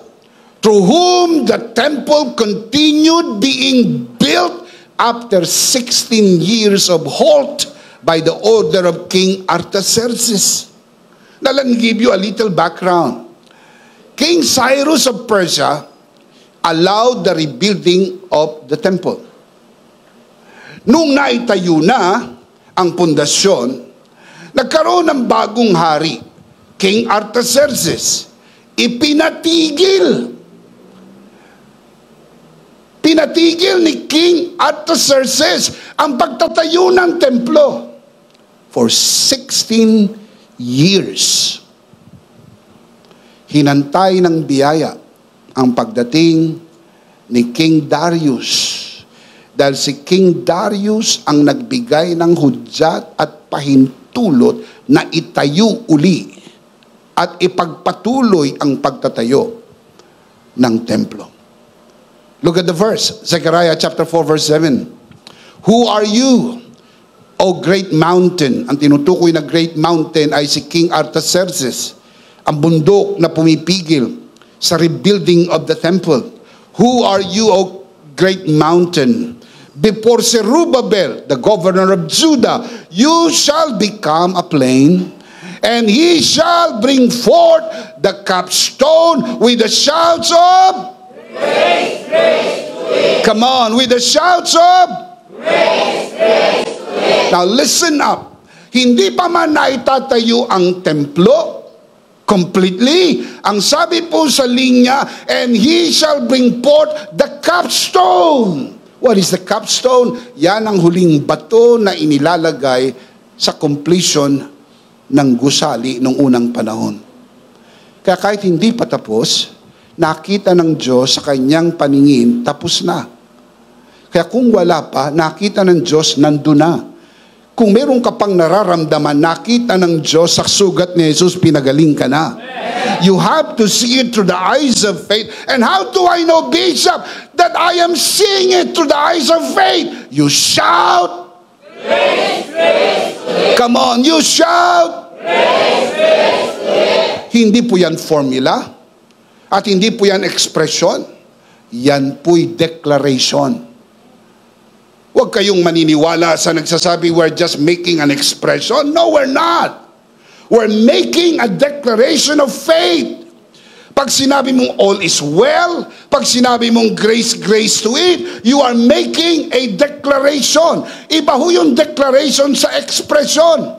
through whom the temple continued being built after 16 years of halt by the order of King Artaxerxes. Now let me give you a little background. King Cyrus of Persia allowed the rebuilding of the temple. Nung naitayo na ang pundasyon, nagkaroon ng bagong hari, King Artaxerxes. Pinatigil ni King Artaxerxes ang pagtatayo ng templo for 16 years. Hinantay ng biyaya ang pagdating ni King Darius. Dahil si King Darius ang nagbigay ng hudyat at pahintulot na itayo uli at ipagpatuloy ang pagtatayo ng templo. Look at the verse, Zechariah chapter 4 verse 7. Who are you, O great mountain? Ang tinutukoy na great mountain ay si King Artaxerxes, ang bundok na pumipigil sa rebuilding of the temple. Who are you, O great mountain? Before Zerubbabel, the governor of Judah, you shall become a plain, and he shall bring forth the capstone with the shouts of praise, praise to it. Come on, with the shouts of praise, praise to it. Now listen up. Hindi pa man naitatayo ang templo completely. Ang sabi po sa linya, and he shall bring forth the capstone. What is the capstone? Yan ang huling bato na inilalagay sa completion ng gusali noong unang panahon. Kaya kahit hindi pa tapos, nakita ng Diyos sa kanyang paningin, tapos na. Kaya kung wala pa, nakita ng Diyos, nandun na. Kung meron ka pang nararamdaman, nakita ng Diyos sa sugat ni Jesus, pinagaling ka na. You have to see it through the eyes of faith. And how do I know, Bishop, that I am seeing it through the eyes of faith? You shout. Praise, praise, praise. Come on, you shout. Praise, praise, praise. Hindi po yan formula. At hindi po yan expression. Yan po'y declaration. Huwag kayong maniniwala sa nagsasabi, we're just making an expression. No, we're not. We're making a declaration of faith. Pag sinabi mong all is well, pag sinabi mong grace, grace to it, you are making a declaration. Iba ho yung declaration sa expression.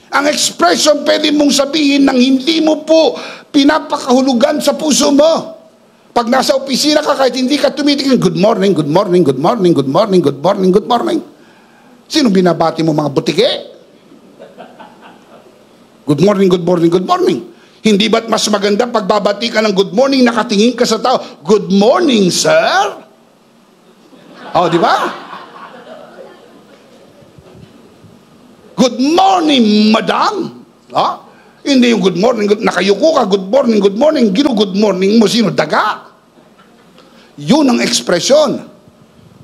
Ang expression pwede mong sabihin nang hindi mo po pinapakahulugan sa puso mo. Pag nasa opisina ka, kahit hindi ka tumitingin, good morning, good morning, good morning, good morning, good morning, good morning. Sino binabati mo, mga butike? Good morning, good morning, good morning. Hindi ba't mas maganda pagbabati ka ng good morning, nakatingin ka sa tao, good morning, sir? Oh, di ba? Good morning, madam. Oh? Hindi yung good morning, nakayuko ka, good morning, good morning mo, sino? Daga. Yun ang ekspresyon.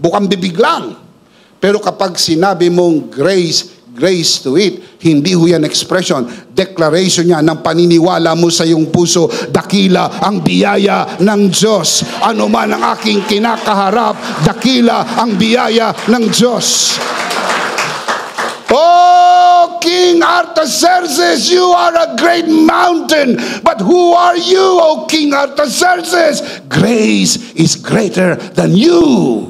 Bukang bibig lang. Pero kapag sinabi mong grace, grace to it, hindi ho yan expression. Declaration niya ng paniniwala mo sa iyong puso, dakila ang biyaya ng Diyos. Ano man ang aking kinakaharap, dakila ang biyaya ng Diyos. Oh, King Artaxerxes, you are a great mountain. But who are you, O King Artaxerxes? Grace is greater than you.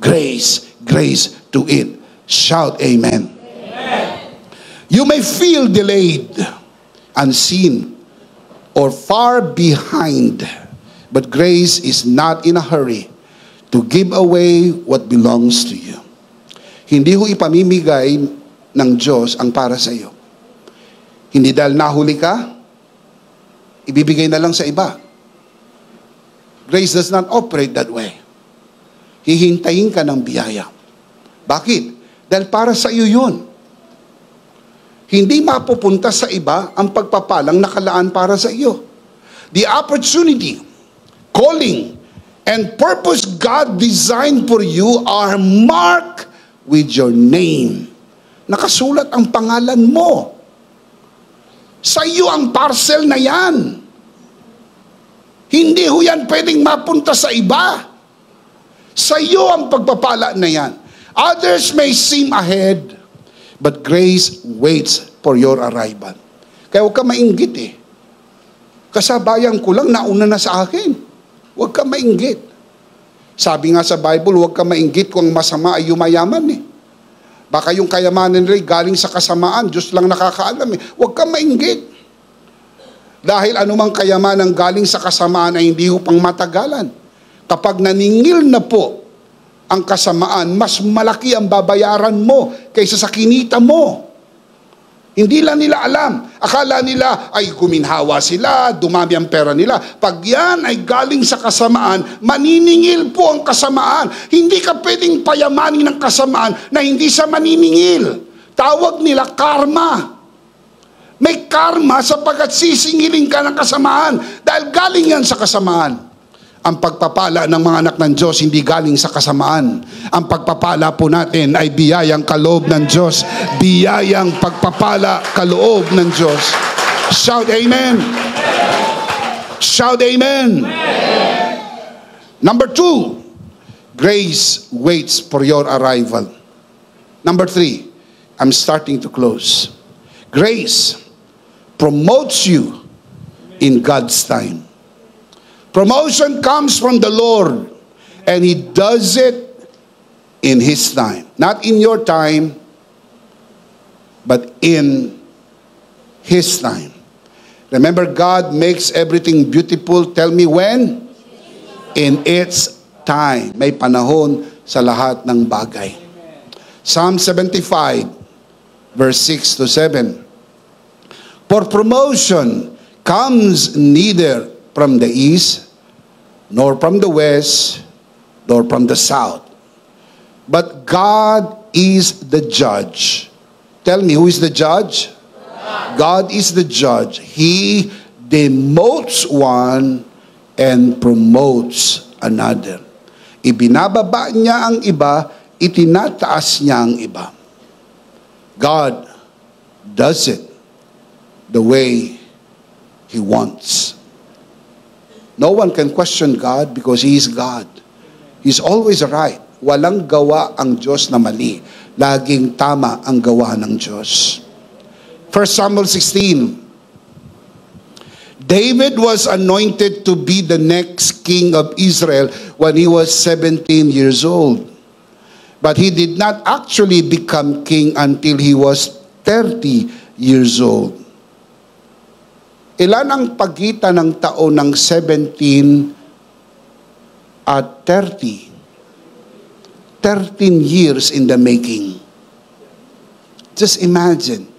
Grace, grace to it. Shout amen. Amen. You may feel delayed, unseen, or far behind. But grace is not in a hurry to give away what belongs to you. Hindi ho ipamimigay ng Diyos ang para sa iyo. Hindi dahil nahuli ka, ibibigay na lang sa iba. Grace does not operate that way. Hihintayin ka ng biyaya. Bakit? Dahil para sa iyo yun. Hindi mapupunta sa iba ang pagpapalang nakalaan para sa iyo. The opportunity, calling, and purpose God designed for you are marked with your name. Nakasulat ang pangalan mo. Sa iyo ang parcel na yan. Hindi ho yan pwedeng mapunta sa iba. Sa iyo ang pagpapala na yan. Others may seem ahead, but grace waits for your arrival. Kaya huwag ka mainggit eh. Kasabayan ko lang, nauna na sa akin. Huwag ka mainggit. Sabi nga sa Bible, huwag ka mainggit kung masama ay yumayaman eh. Baka yung kayamanan nila galing sa kasamaan, Diyos lang nakakaalam eh. Huwag kang mainggit. Dahil anumang kayamanan galing sa kasamaan ay hindi ho pang matagalan. Kapag naningil na po ang kasamaan, mas malaki ang babayaran mo kaysa sa kinita mo. Hindi lang nila alam. Akala nila ay guminhawa sila, dumami ang pera nila. Pag yan ay galing sa kasamaan, maniningil po ang kasamaan. Hindi ka pwedeng payamanin ng kasamaan na hindi sa maniningil. Tawag nila karma. May karma sapagkat sisingilin ka ng kasamaan dahil galing yan sa kasamaan. Ang pagpapala ng mga anak ng Diyos hindi galing sa kasamaan. Ang pagpapala po natin ay biyayang kaloob ng Diyos. Biyayang pagpapala kaloob ng Diyos. Shout amen. Shout amen. Number 2, grace waits for your arrival. Number 3, I'm starting to close. Grace promotes you in God's time. Promotion comes from the Lord, and He does it in His time. Not in your time, but in His time. Remember, God makes everything beautiful. Tell me when? In its time. May panahon sa lahat ng bagay. Psalm 75, verse 6 to 7. For promotion comes neither from the east, nor from the west, nor from the south. But God is the judge. Tell me, who is the judge? God is the judge. He demotes one and promotes another. Ibinababa niya ang iba, itinataas niya ang iba. God does it the way He wants. No one can question God because He is God. He's always right. Walang gawa ang Diyos na mali. Laging tama ang gawa ng Diyos. 1 Samuel 16. David was anointed to be the next king of Israel when he was 17 years old. But he did not actually become king until he was 30 years old. Ilan ang pagitan ng taon ng 17 at 30? 13 years in the making. Just imagine.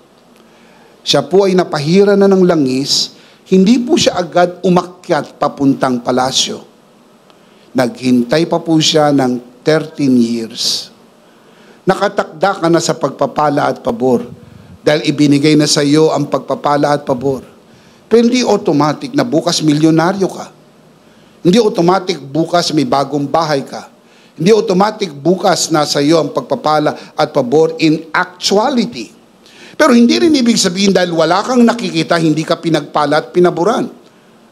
Siya po ay napahira na ng langis, hindi po siya agad umakyat papuntang palasyo. Naghintay pa po siya ng 13 years. Nakatakda ka na sa pagpapala at pabor dahil ibinigay na sa iyo ang pagpapala at pabor. Pero hindi automatic na bukas milyonaryo ka. Hindi automatic bukas may bagong bahay ka. Hindi automatic bukas nasa iyo ang pagpapala at pabor in actuality. Pero hindi rin ibig sabihin dahil wala kang nakikita, hindi ka pinagpala at pinaburan.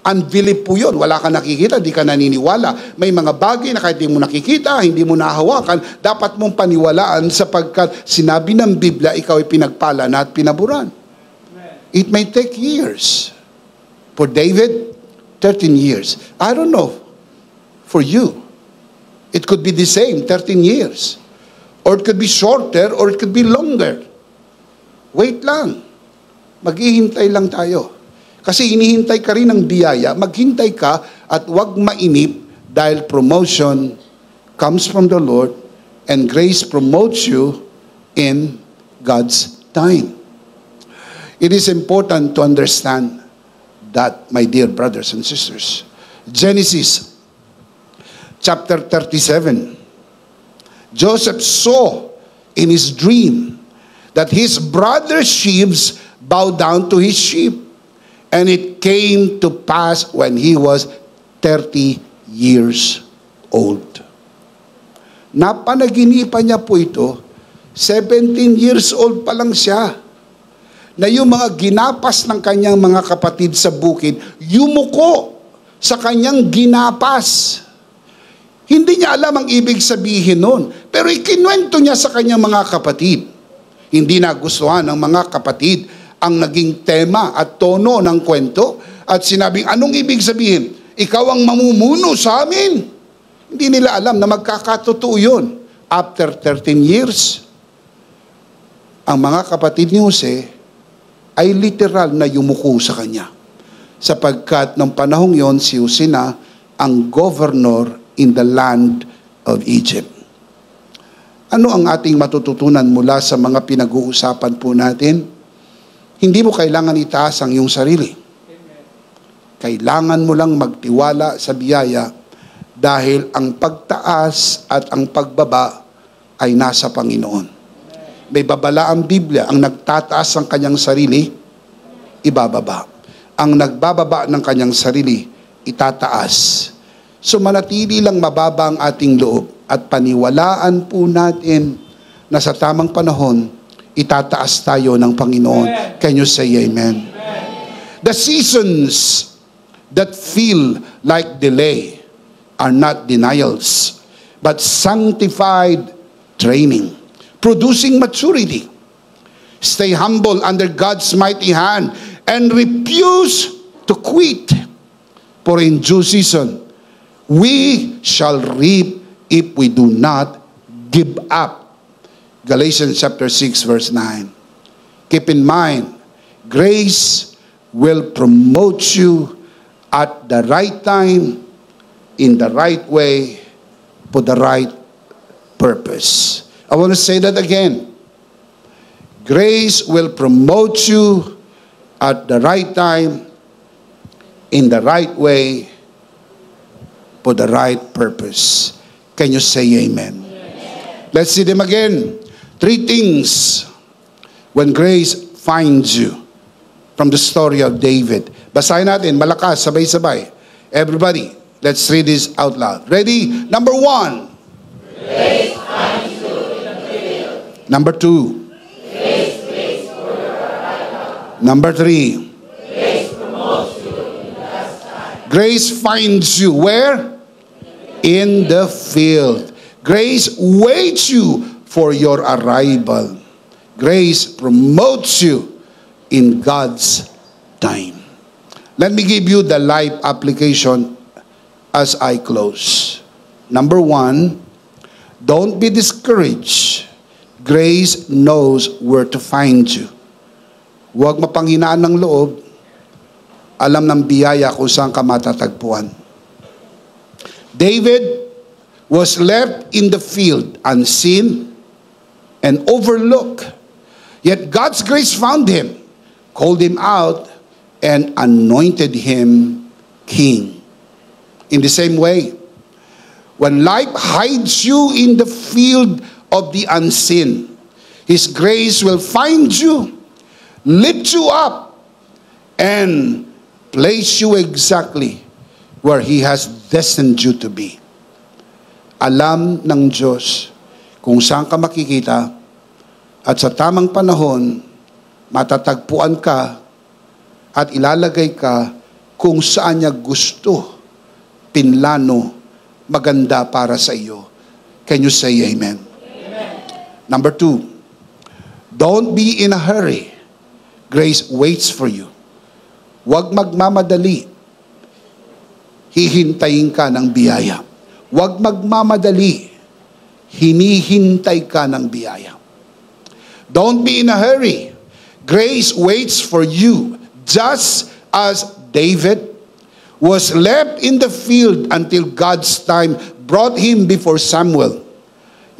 Unbelief po yun. Wala kang nakikita, hindi ka naniniwala. May mga bagay na kahit hindi mo nakikita, hindi mo nahawakan, dapat mong paniwalaan sapagkat sinabi ng Biblia, ikaw ay pinagpala na at pinaburan. It may take years. For David, 13 years. I don't know. For you, it could be the same, 13 years. Or it could be shorter, or it could be longer. Wait lang. Maghihintay lang tayo. Kasi hinihintay ka rin ng biyaya, maghintay ka at huwag mainip dahil promotion comes from the Lord and grace promotes you in God's time. It is important to understand that, my dear brothers and sisters. Genesis chapter 37. Joseph saw in his dream that his brother's sheep bowed down to his sheep. And it came to pass when he was 30 years old. Napanaginipan niya po ito, 17 years old pa lang siya, na yung mga ginapas ng kanyang mga kapatid sa bukid, yumuko sa kanyang ginapas. Hindi niya alam ang ibig sabihin nun, pero ikinuwento niya sa kanyang mga kapatid. Hindi nagustuhan ng mga kapatid ang naging tema at tono ng kwento at sinabing, anong ibig sabihin? Ikaw ang mamumuno sa amin. Hindi nila alam na magkakatotoo yun. After 13 years, ang mga kapatid ni Jose ay literal na yumuko sa kanya. Sapagkat ng panahong yon si Jose na ang governor in the land of Egypt. Ano ang ating matututunan mula sa mga pinag-uusapan po natin? Hindi mo kailangan itaas ang iyong sarili. Kailangan mo lang magtiwala sa biyaya dahil ang pagtaas at ang pagbaba ay nasa Panginoon. May babala ang Biblia, ang nagtataas ang kanyang sarili, ibababa. Ang nagbababa ng kanyang sarili, itataas. So manatili lang mababa ang ating loob at paniwalaan po natin na sa tamang panahon, itataas tayo ng Panginoon. Can you say amen? The seasons that feel like delay are not denials, but sanctified training, producing maturity. Stay humble under God's mighty hand and refuse to quit. For in due season, we shall reap if we do not give up. Galatians chapter 6 verse 9. Keep in mind, grace will promote you at the right time, in the right way, for the right purpose. I want to say that again. Grace will promote you at the right time, in the right way, for the right purpose. Can you say amen? Let's see them again. 3 things when grace finds you from the story of David. Basahin natin, malakas, sabay-sabay. Everybody, let's read this out loud. Ready? Number 1. Grace finds you in the field. Number 2. Grace waits for your arrival. Number 3. Grace promotes you in God's time. Grace finds you where? In the field. Grace waits you for your arrival. Grace promotes you in God's time. Let me give you the life application as I close. Number 1, don't be discouraged. Grace knows where to find you. Huwag mapanghinaan ng loob. Alam ng biyaya kung saan ka matatagpuan. David was left in the field unseen and overlooked. Yet God's grace found him, called him out, and anointed him king. In the same way, when life hides you in the field of the unseen, His grace will find you, lift you up, and place you exactly where He has destined you to be. Alam ng Diyos kung saan ka makikita at sa tamang panahon, matatagpuan ka at ilalagay ka kung saan niya gusto, pinlano, maganda para sa iyo. Can you say amen? Amen. Number 2, don't be in a hurry. Grace waits for you. Huwag magmamadali. Hihintayin ka ng biyaya. Huwag magmamadali. Hinihintay ka ng biyaya. Don't be in a hurry. Grace waits for you, just as David was left in the field until God's time brought him before Samuel.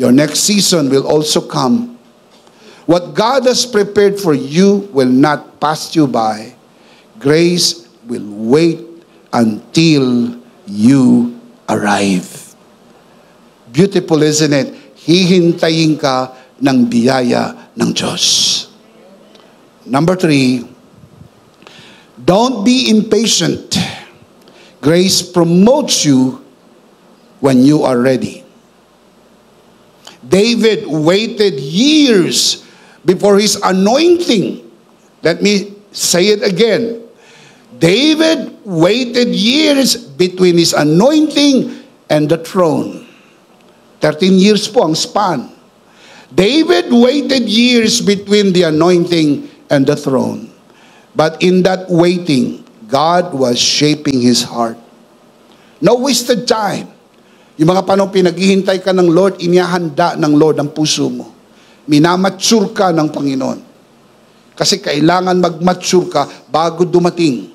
Your next season will also come. What God has prepared for you will not pass you by. Grace will wait until you arrive. Beautiful, isn't it? Hihintayin ka ng biyaya ng Diyos. Number 3, don't be impatient. Grace promotes you when you are ready. David waited years before his anointing. Let me say it again. David waited years between his anointing and the throne. 13 years po ang span. David waited years between the anointing and the throne. But in that waiting, God was shaping his heart. No wasted time. Yung mga panong pinaghihintay ka ng Lord, inihahanda ng Lord ang puso mo. Minamature ka ng Panginoon. Kasi kailangan mag-mature ka bago dumating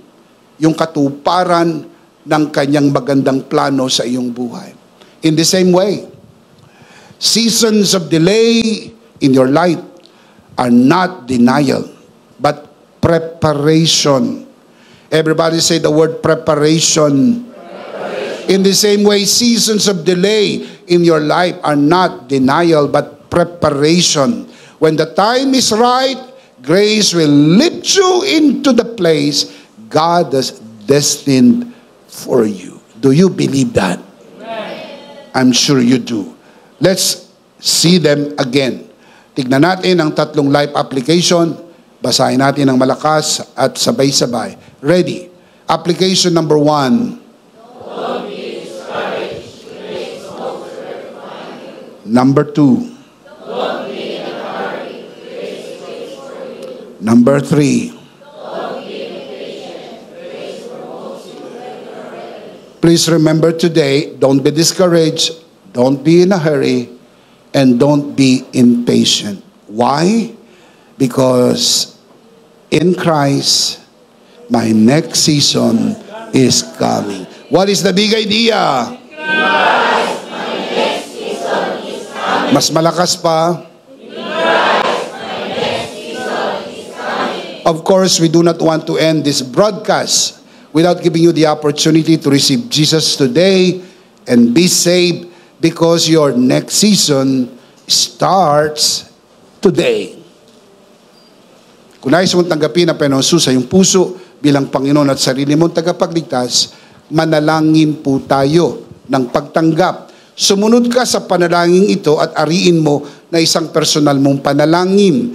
yung katuparan ng kanyang magandang plano sa iyong buhay. In the same way, seasons of delay in your life are not denial, but preparation. Everybody say the word preparation. In the same way, seasons of delay in your life are not denial but preparation. When the time is right, grace will lift you into the place God has destined for you. Do you believe that? I'm sure you do. Let's see them again. Tignan natin ang tatlong life application. Basahin natin ng malakas at sabay-sabay. Ready? Application number 1. Number 2. Number 3. Please remember today, don't be discouraged, don't be in a hurry, and don't be impatient. Why? Because in Christ, my next season is coming. What is the big idea? Mas malakas pa. Of course, we do not want to end this broadcast without giving you the opportunity to receive Jesus today and be saved, because your next season starts today. Kung nais mong tanggapin ang Panginoon Jesus sa iyong puso bilang Panginoon at sarili mong tagapagligtas, manalangin po tayo ng pagtanggap. Sumunod ka sa panalangin ito at ariin mo na isang personal mong panalangin.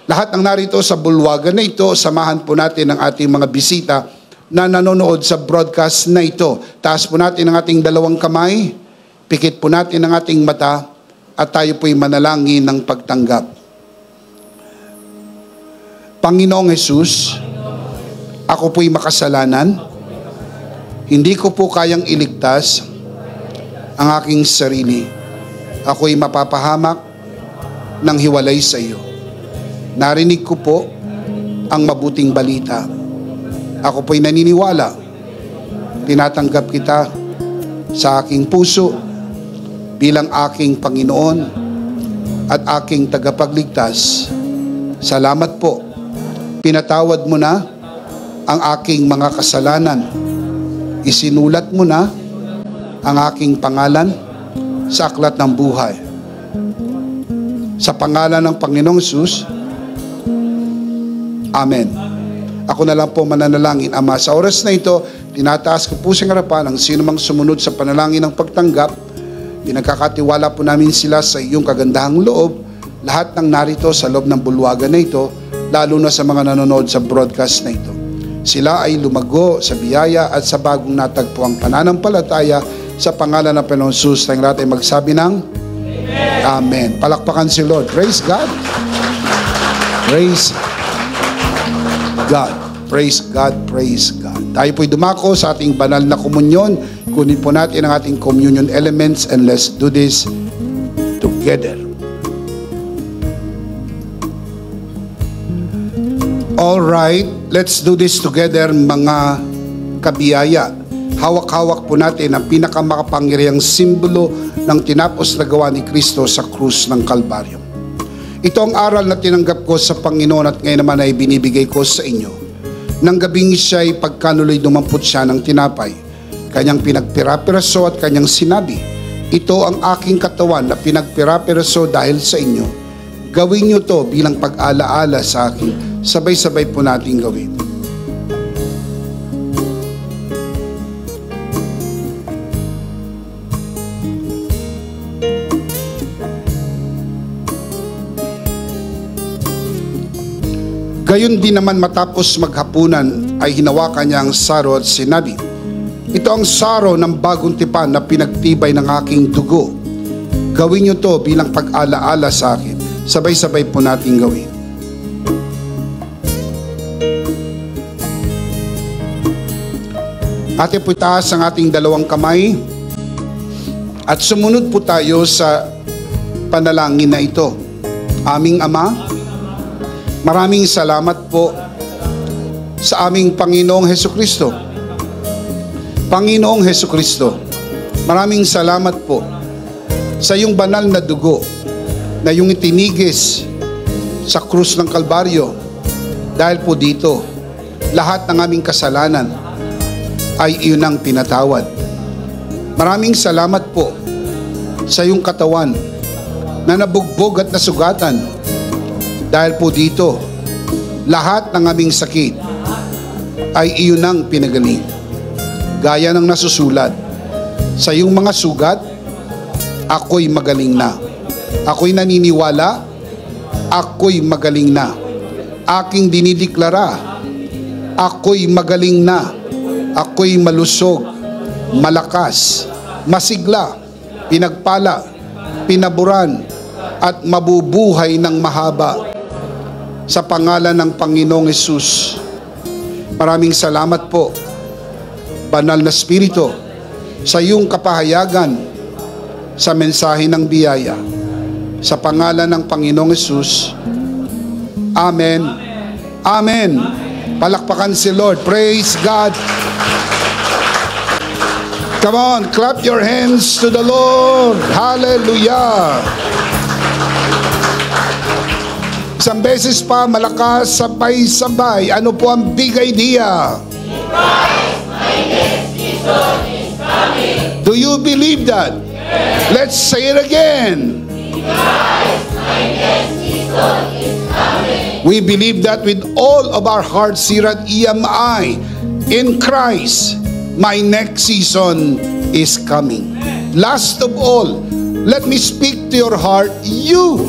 Lahat ng narito sa bulwagan na ito, samahan po natin ang ating mga bisita na nanonood sa broadcast na ito. Taas po natin ang ating dalawang kamay, pikit po natin ang ating mata, at tayo po'y manalangin ng pagtanggap. Panginoong Jesus, ako po'y makasalanan. Hindi ko po kayang iligtas ang aking sarili. Ako'y mapapahamak ng hiwalay sa iyo. Narinig ko po ang mabuting balita. Ako po'y naniniwala. Tinatanggap kita sa aking puso bilang aking Panginoon at aking tagapagligtas. Salamat po. Pinatawad mo na ang aking mga kasalanan. Isinulat mo na ang aking pangalan sa aklat ng buhay. Sa pangalan ng Panginoong Jesus, Amen. Ako na lang po mananalangin. Ama, sa oras na ito, tinataas ko po sa harapan ang sino mang sumunod sa panalangin ng pagtanggap. Pinagkakatiwala po namin sila sa iyong kagandahang loob. Lahat ng narito sa loob ng bulwagan na ito, lalo na sa mga nanonood sa broadcast na ito. Sila ay lumago sa biyaya at sa bagong natagpuang pananampalataya sa pangalan ng Panginoon Jesus. Tayong lahat ay magsabi ng Amen. Palakpakan si Lord. Praise God. Praise God. Praise God. Praise God. Tayo po'y dumako sa ating banal na komunyon. Kunin po natin ang ating communion elements and let's do this together. All right, let's do this together, mga kabiyaya. Hawak-hawak po natin ang pinakamakapangyarihang simbolo ng tinapos na gawa ni Kristo sa krus ng Kalbaryo. Ito ang aral na tinanggap ko sa Panginoon at ngayon naman ay binibigay ko sa inyo. Nang gabing siya'y pagkanuloy dumampot siya ng tinapay, kanyang pinagpira-piraso at kanyang sinabi, ito ang aking katawan na pinagpira-piraso dahil sa inyo. Gawin niyo to bilang pag-alaala sa akin. Sabay-sabay po natin gawin. Gayon din naman matapos maghapunan ay hinawakan niya ang saro at sinabi, ito ang saro ng bagong tipan na pinagtibay ng aking dugo. Gawin niyo to bilang pag-alaala sa akin. Sabay-sabay po natin gawin. Ate po itaas ang ating dalawang kamay at sumunod po tayo sa panalangin na ito. Aming Ama, maraming salamat po sa aming Panginoong Hesukristo. Panginoong Hesukristo, maraming salamat po sa iyong banal na dugo na iyong itinigis sa krus ng Kalbaryo Dahil po dito, lahat ng aming kasalanan ay iyon ang pinatawad. Maraming salamat po sa iyong katawan na nabugbog at nasugatan. Dahil po dito, lahat ng aming sakit ay iyon ang pinagaling. Gaya ng nasusulat, sa iyong mga sugat, ako'y magaling na. Ako'y naniniwala, ako'y magaling na. Aking dinideklara, ako'y magaling na. Ako'y malusog, malakas, masigla, pinagpala, pinaburan, at mabubuhay ng mahaba. Sa pangalan ng Panginoong Hesus, maraming salamat po, Banal na Espiritu, sa iyong kapahayagan sa mensahe ng biyaya. Sa pangalan ng Panginoong Hesus, Amen. Amen. Palakpakan si Lord. Praise God. Come on, clap your hands to the Lord. Hallelujah. Isang beses pa, malakas, sabay-sabay. Ano po ang big idea? Do you believe that? Let's say it again. We believe that with all of our hearts here at EMI. In Christ, my next season is coming. Last of all, let me speak to your heart, you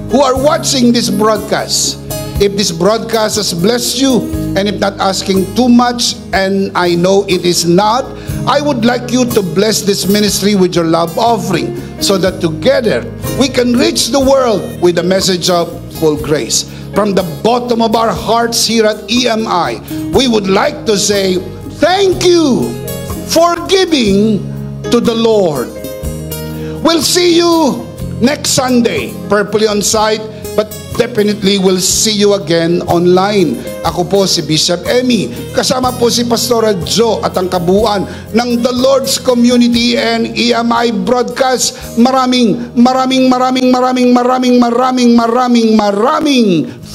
who are watching this broadcast. If this broadcast has blessed you, and if not asking too much, and I know it is not, I would like you to bless this ministry with your love offering, so that together we can reach the world with the message of full grace. From the bottom of our hearts here at EMI, we would like to say, thank you for giving to the Lord. We'll see you next Sunday, purposely on site, but definitely we'll see you again online. Ako po si Bishop Emmy, kasama po si Pastora Jo at ang kabuuan ng The Lord's Community and EMI Broadcast. Maraming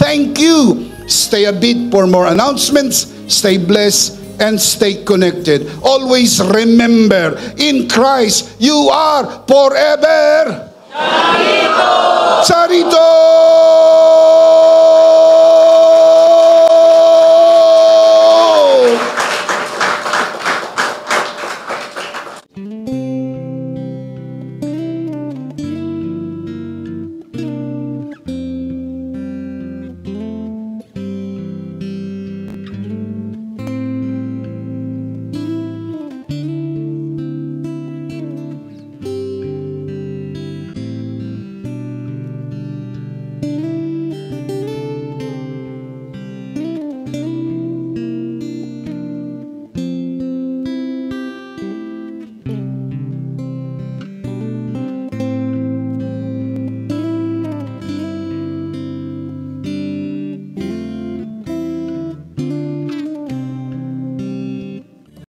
thank you. Stay a bit for more announcements. Stay blessed and stay connected. Always remember, in Christ you are forever. Sarito!